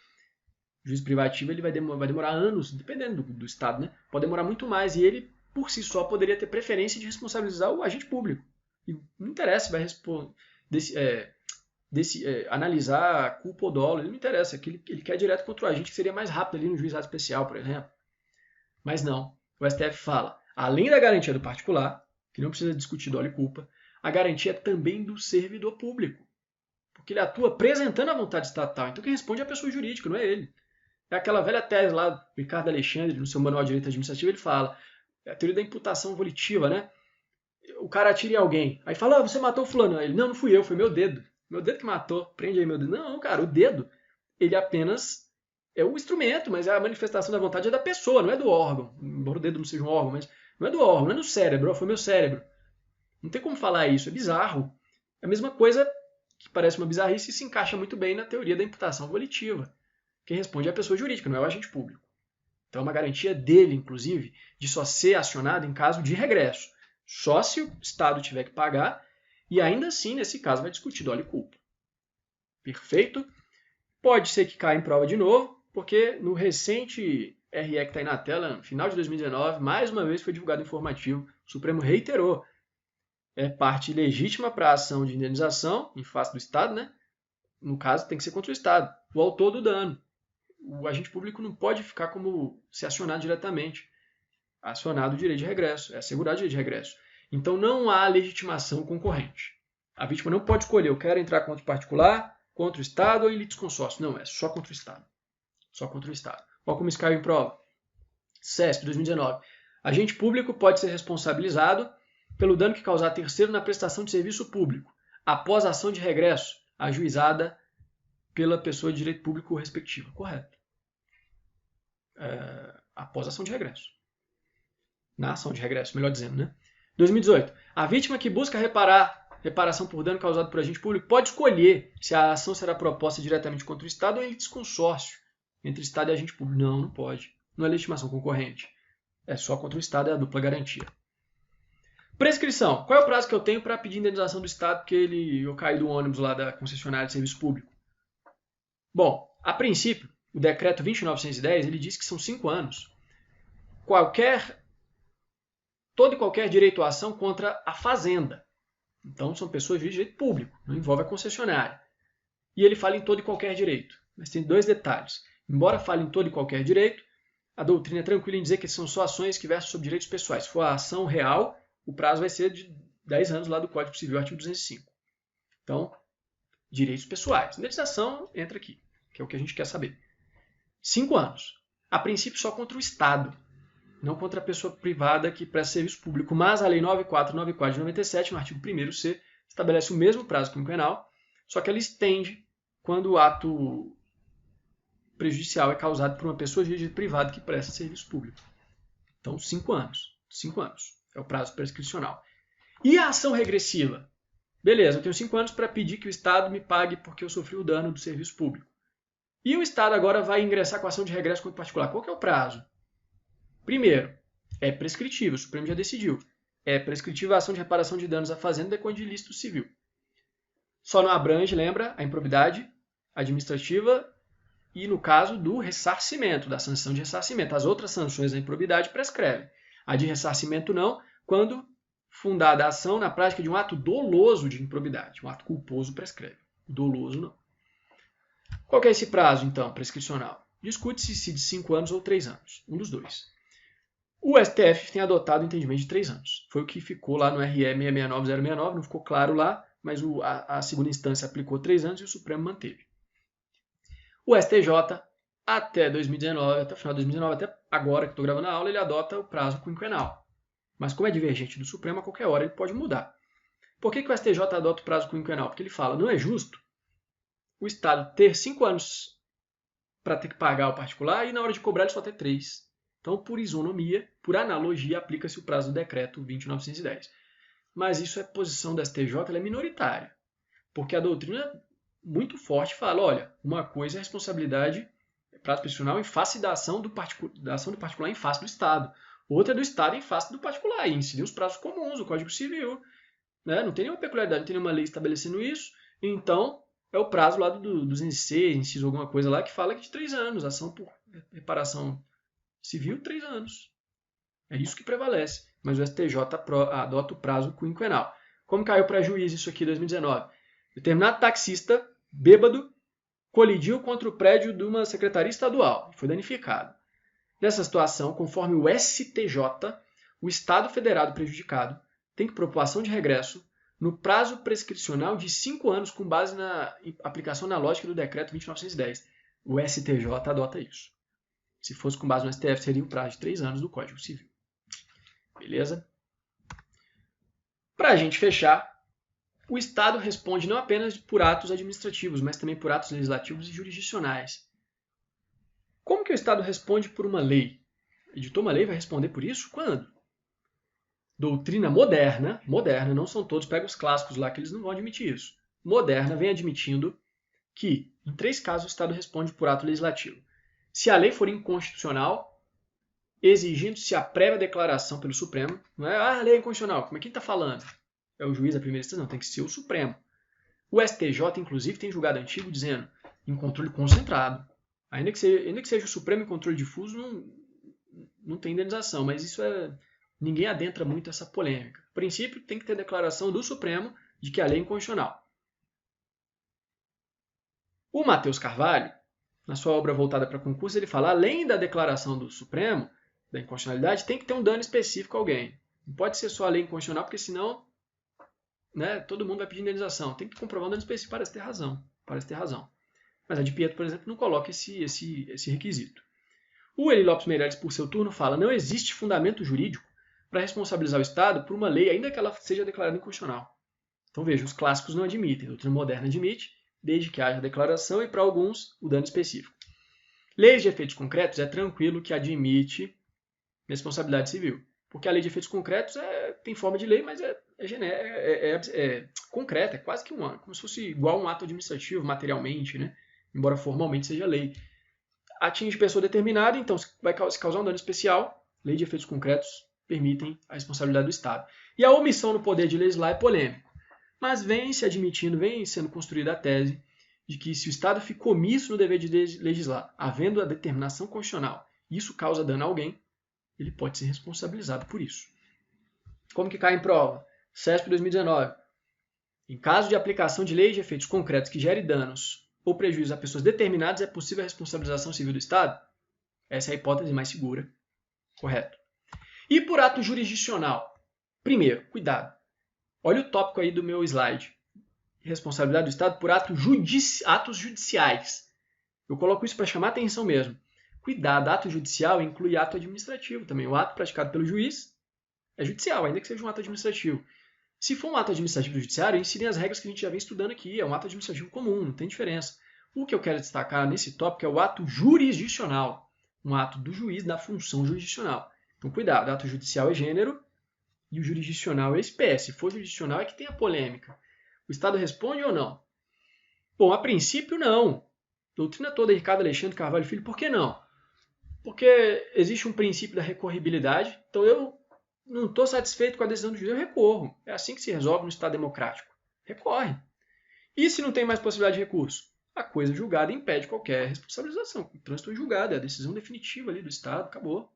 juiz privativo ele vai demorar anos, dependendo do Estado, né? Pode demorar muito mais. E ele, por si só, poderia ter preferência de responsabilizar o agente público. E não interessa, vai analisar a culpa ou dolo. Ele não interessa. Ele quer direto contra o agente, que seria mais rápido ali no juizado especial, por exemplo. Mas não. O STF fala, além da garantia do particular, que não precisa discutir dolo e culpa, a garantia é também do servidor público. Porque ele atua apresentando a vontade estatal. Então quem responde é a pessoa jurídica, não é ele. É aquela velha tese lá do Ricardo Alexandre, no seu Manual de Direito Administrativo, ele fala, é a teoria da imputação volitiva, né? O cara atira em alguém, aí fala, você matou o fulano. Ele, não fui eu, foi meu dedo. Meu dedo que matou, prende aí meu dedo. Não, cara, o dedo, ele apenas é o instrumento, mas a manifestação da vontade é da pessoa, não é do órgão. Embora o dedo não seja um órgão, mas não é do órgão, não é do cérebro, foi meu cérebro. Não tem como falar isso, é bizarro. É a mesma coisa que parece uma bizarrice e se encaixa muito bem na teoria da imputação volitiva. Quem responde é a pessoa jurídica, não é o agente público. Então é uma garantia dele, inclusive, de só ser acionado em caso de regresso. Só se o Estado tiver que pagar, e ainda assim, nesse caso, vai discutir dolo e culpa. Perfeito? Pode ser que caia em prova de novo, porque no recente RE que está aí na tela, no final de 2019, mais uma vez foi divulgado informativo, o Supremo reiterou. É parte legítima para a ação de indenização, em face do Estado, né? No caso, tem que ser contra o Estado, o autor do dano. O agente público não pode ficar como se acionar diretamente. Acionado o direito de regresso, é assegurado o direito de regresso. Então não há legitimação concorrente. A vítima não pode escolher, eu quero entrar contra o particular, contra o Estado ou em litisconsórcio. Não, é só contra o Estado. Só contra o Estado. Olha como isso caiu em prova. CESP 2019. Agente público pode ser responsabilizado pelo dano que causar a terceiro na prestação de serviço público, após a ação de regresso ajuizada pela pessoa de direito público respectiva. Correto. Após a ação de regresso. Na ação de regresso, melhor dizendo, né? 2018. A vítima que busca reparação por dano causado por agente público pode escolher se a ação será proposta diretamente contra o Estado ou em litisconsórcio entre Estado e agente público. Não, não pode. Não é legitimação concorrente. É só contra o Estado, é a dupla garantia. Prescrição. Qual é o prazo que eu tenho para pedir indenização do Estado porque eu caí do ônibus lá da concessionária de serviço público? Bom, a princípio, o decreto 2910 ele diz que são 5 anos. Todo e qualquer direito à ação contra a fazenda. Então, são pessoas de direito público, não envolve a concessionária. E ele fala em todo e qualquer direito. Mas tem 2 detalhes. Embora fale em todo e qualquer direito, a doutrina é tranquila em dizer que são só ações que versam sobre direitos pessoais. Se for a ação real, o prazo vai ser de 10 anos lá do Código Civil, artigo 205. Então, direitos pessoais. Indenização entra aqui, que é o que a gente quer saber. 5 anos. A princípio, só contra o Estado. Não contra a pessoa privada que presta serviço público, mas a Lei 9494 de 97, no artigo 1º-C, estabelece o mesmo prazo quinquenal, só que ela estende quando o ato prejudicial é causado por uma pessoa de direito privado que presta serviço público. Então, 5 anos. 5 anos é o prazo prescricional. E a ação regressiva? Beleza, eu tenho 5 anos para pedir que o Estado me pague porque eu sofri o dano do serviço público. E o Estado agora vai ingressar com a ação de regresso contra o particular. Qual que é o prazo? Primeiro, é prescritível, o Supremo já decidiu. É prescritível a ação de reparação de danos à fazenda decorrente de ilícito civil. Só não abrange, lembra, a improbidade administrativa e no caso do ressarcimento, da sanção de ressarcimento. As outras sanções da improbidade prescrevem. A de ressarcimento não, quando fundada a ação na prática de um ato doloso de improbidade. Um ato culposo prescreve. Doloso não. Qual que é esse prazo, então, prescricional? Discute-se se de 5 anos ou 3 anos, um dos dois. O STF tem adotado o entendimento de 3 anos. Foi o que ficou lá no RE 669069, não ficou claro lá, mas a segunda instância aplicou 3 anos e o Supremo manteve. O STJ, até 2019, até o final de 2019, até agora que estou gravando a aula, ele adota o prazo quinquenal. Mas como é divergente do Supremo, a qualquer hora ele pode mudar. Por que o STJ adota o prazo quinquenal? Porque ele fala, não é justo o Estado ter 5 anos para ter que pagar o particular e na hora de cobrar ele só ter 3. Então, por isonomia, por analogia, aplica-se o prazo do decreto 20.910. Mas isso é posição da STJ, ela é minoritária. Porque a doutrina muito forte fala, olha, uma coisa é a responsabilidade prazo prescricional em face da ação do particular em face do Estado. Outra é do Estado em face do particular, e incidir os prazos comuns, o Código Civil. Né? Não tem nenhuma peculiaridade, não tem nenhuma lei estabelecendo isso. Então, é o prazo lá dos NC, inciso alguma coisa lá, que fala que de 3 anos. Ação por reparação civil, 3 anos. É isso que prevalece. Mas o STJ adota o prazo quinquenal. Como caiu para juiz isso aqui em 2019? Determinado taxista, bêbado, colidiu contra o prédio de uma secretaria estadual e foi danificado. Nessa situação, conforme o STJ, o Estado federado prejudicado tem que propor ação de regresso no prazo prescricional de 5 anos com base na aplicação na lógica do decreto 20.910. O STJ adota isso. Se fosse com base no STF, seria o prazo de 3 anos do Código Civil. Beleza? Para a gente fechar, o Estado responde não apenas por atos administrativos, mas também por atos legislativos e jurisdicionais. Como que o Estado responde por uma lei? Editou uma lei e vai responder por isso? Quando? Doutrina moderna, não são todos, pega os clássicos lá que eles não vão admitir isso. Moderna vem admitindo que, em 3 casos, o Estado responde por ato legislativo. Se a lei for inconstitucional, exigindo-se a prévia declaração pelo Supremo, não é a lei é inconstitucional, como é que está falando? É o juiz da primeira instância? Não, tem que ser o Supremo. O STJ, inclusive, tem julgado antigo dizendo em controle concentrado. Ainda que seja o Supremo em controle difuso, não tem indenização, mas isso ninguém adentra muito essa polêmica. A princípio, tem que ter declaração do Supremo de que a lei é inconstitucional. O Matheus Carvalho, na sua obra voltada para concurso, ele fala, além da declaração do Supremo, da inconstitucionalidade, tem que ter um dano específico a alguém. Não pode ser só a lei inconstitucional, porque senão todo mundo vai pedir indenização. Tem que comprovar um dano específico, parece ter razão. Mas a de Pietro, por exemplo, não coloca esse requisito. O Eli Lopes Meireles, por seu turno, fala não existe fundamento jurídico para responsabilizar o Estado por uma lei, ainda que ela seja declarada inconstitucional. Então veja, os clássicos não admitem, a doutrina moderna admite, desde que haja declaração e, para alguns, o dano específico. Leis de efeitos concretos é tranquilo que admite responsabilidade civil, porque a lei de efeitos concretos tem forma de lei, mas é concreta, é quase que como se fosse igual a um ato administrativo, materialmente, né? Embora formalmente seja lei. Atinge pessoa determinada, então se vai causar um dano especial, lei de efeitos concretos permitem a responsabilidade do Estado. E a omissão no poder de legislar é polêmico, mas vem sendo construída a tese de que se o Estado fica omisso no dever de legislar, havendo a determinação constitucional, e isso causa dano a alguém, ele pode ser responsabilizado por isso. Como que cai em prova? CESP 2019. Em caso de aplicação de leis de efeitos concretos que gerem danos ou prejuízos a pessoas determinadas, é possível a responsabilização civil do Estado? Essa é a hipótese mais segura. Correto. E por ato jurisdicional? Primeiro, cuidado. Olha o tópico aí do meu slide. Responsabilidade do Estado por atos judiciais. Eu coloco isso para chamar a atenção mesmo. Cuidado, ato judicial inclui ato administrativo também. O ato praticado pelo juiz é judicial, ainda que seja um ato administrativo. Se for um ato administrativo judiciário, incidem as regras que a gente já vem estudando aqui. É um ato administrativo comum, não tem diferença. O que eu quero destacar nesse tópico é o ato jurisdicional. Um ato do juiz da função jurisdicional. Então, cuidado, ato judicial é gênero e o jurisdicional é espécie. Se for jurisdicional é que tem a polêmica. O Estado responde ou não? Bom, a princípio não. Doutrina toda Ricardo Alexandre Carvalho Filho, por que não? Porque existe um princípio da recorribilidade, então eu não estou satisfeito com a decisão do juiz, eu recorro. É assim que se resolve no Estado democrático. Recorre. E se não tem mais possibilidade de recurso? A coisa julgada impede qualquer responsabilização. O trânsito é julgado, é a decisão definitiva ali do Estado, acabou.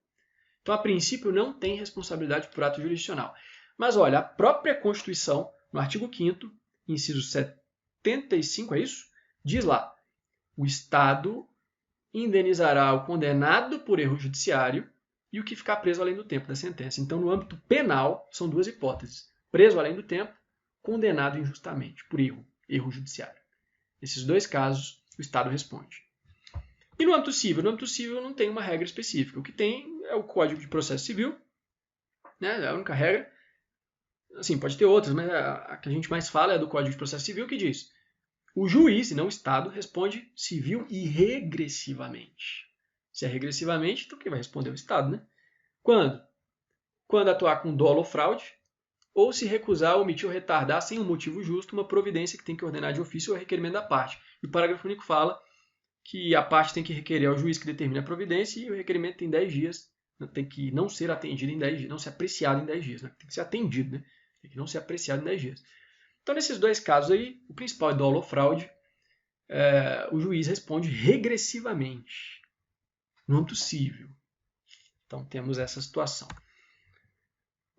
Então, a princípio, não tem responsabilidade por ato jurisdicional. Mas, olha, a própria Constituição, no artigo 5º, inciso 75, é isso? Diz lá, o Estado indenizará o condenado por erro judiciário e o que ficar preso além do tempo da sentença. Então, no âmbito penal, são duas hipóteses. Preso além do tempo, condenado injustamente por erro judiciário. Nesses dois casos, o Estado responde. E no âmbito civil? No âmbito civil não tem uma regra específica. O que tem é o Código de Processo Civil, né? É a única regra. Assim, pode ter outras, mas a que a gente mais fala é do Código de Processo Civil, que diz: o juiz, e não o Estado, responde civil e regressivamente. Se é regressivamente, então quem vai responder é o Estado, né? Quando? Quando atuar com dolo ou fraude, ou se recusar, omitir ou retardar sem um motivo justo uma providência que tem que ordenar de ofício ou requerimento da parte. E o parágrafo único fala que a parte tem que requerer ao juiz que determina a providência e o requerimento tem 10 dias, tem que não ser atendido em 10 dias, não ser apreciado em 10 dias, né? Tem que ser atendido, né? Tem que não ser apreciado em 10 dias. Então, nesses dois casos aí, o principal é dolo ou fraude, o juiz responde regressivamente, no âmbito civil. Então, temos essa situação.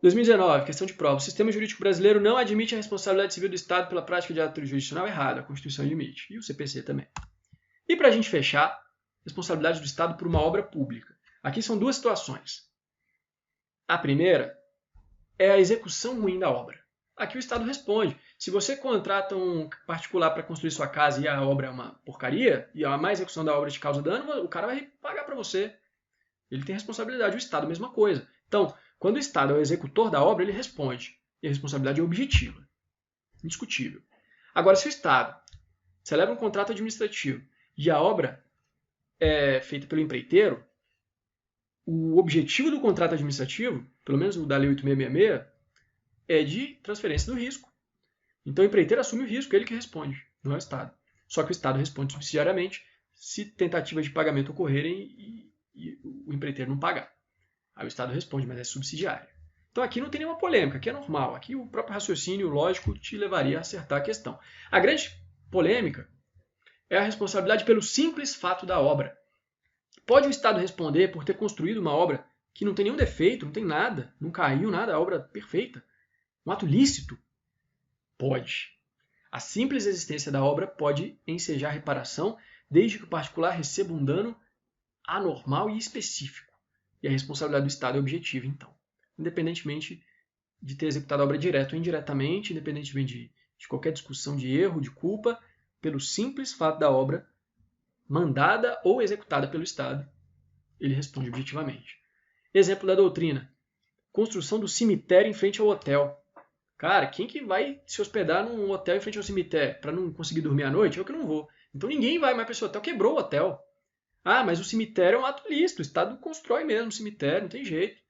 2019, questão de prova. O sistema jurídico brasileiro não admite a responsabilidade civil do Estado pela prática de ato jurisdicional errado. A Constituição admite. E o CPC também. E para a gente fechar, responsabilidade do Estado por uma obra pública. Aqui são duas situações. A primeira é a execução ruim da obra. Aqui o Estado responde. Se você contrata um particular para construir sua casa e a obra é uma porcaria, e a má execução da obra te causa dano, o cara vai pagar para você. Ele tem responsabilidade. O Estado, mesma coisa. Então, quando o Estado é o executor da obra, ele responde. E a responsabilidade é objetiva. Indiscutível. Agora, se o Estado celebra um contrato administrativo e a obra é feita pelo empreiteiro, o objetivo do contrato administrativo, pelo menos o da Lei 8666, é de transferência do risco. Então o empreiteiro assume o risco, ele que responde, não é o Estado. Só que o Estado responde subsidiariamente se tentativas de pagamento ocorrerem e o empreiteiro não pagar. Aí o Estado responde, mas é subsidiário. Então aqui não tem nenhuma polêmica, aqui é normal. Aqui o próprio raciocínio lógico te levaria a acertar a questão. A grande polêmica é a responsabilidade pelo simples fato da obra. Pode o Estado responder por ter construído uma obra que não tem nenhum defeito, não tem nada, não caiu nada, a obra perfeita? Um ato lícito? Pode. A simples existência da obra pode ensejar reparação desde que o particular receba um dano anormal e específico. E a responsabilidade do Estado é objetiva, então. Independentemente de ter executado a obra direto ou indiretamente, independentemente de qualquer discussão de erro, de culpa, pelo simples fato da obra mandada ou executada pelo Estado, ele responde objetivamente. Exemplo da doutrina. Construção do cemitério em frente ao hotel. Cara, quem que vai se hospedar num hotel em frente ao cemitério para não conseguir dormir à noite? Eu que não vou. Então ninguém vai mais para esse hotel, quebrou o hotel. Ah, mas o cemitério é um ato lícito, o Estado constrói mesmo o cemitério, não tem jeito.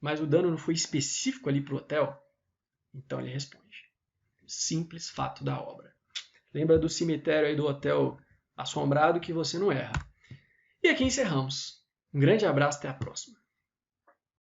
Mas o dano não foi específico ali para o hotel? Então ele responde. Simples fato da obra. Lembra do cemitério aí do hotel assombrado que você não erra. E aqui encerramos. Um grande abraço, até a próxima.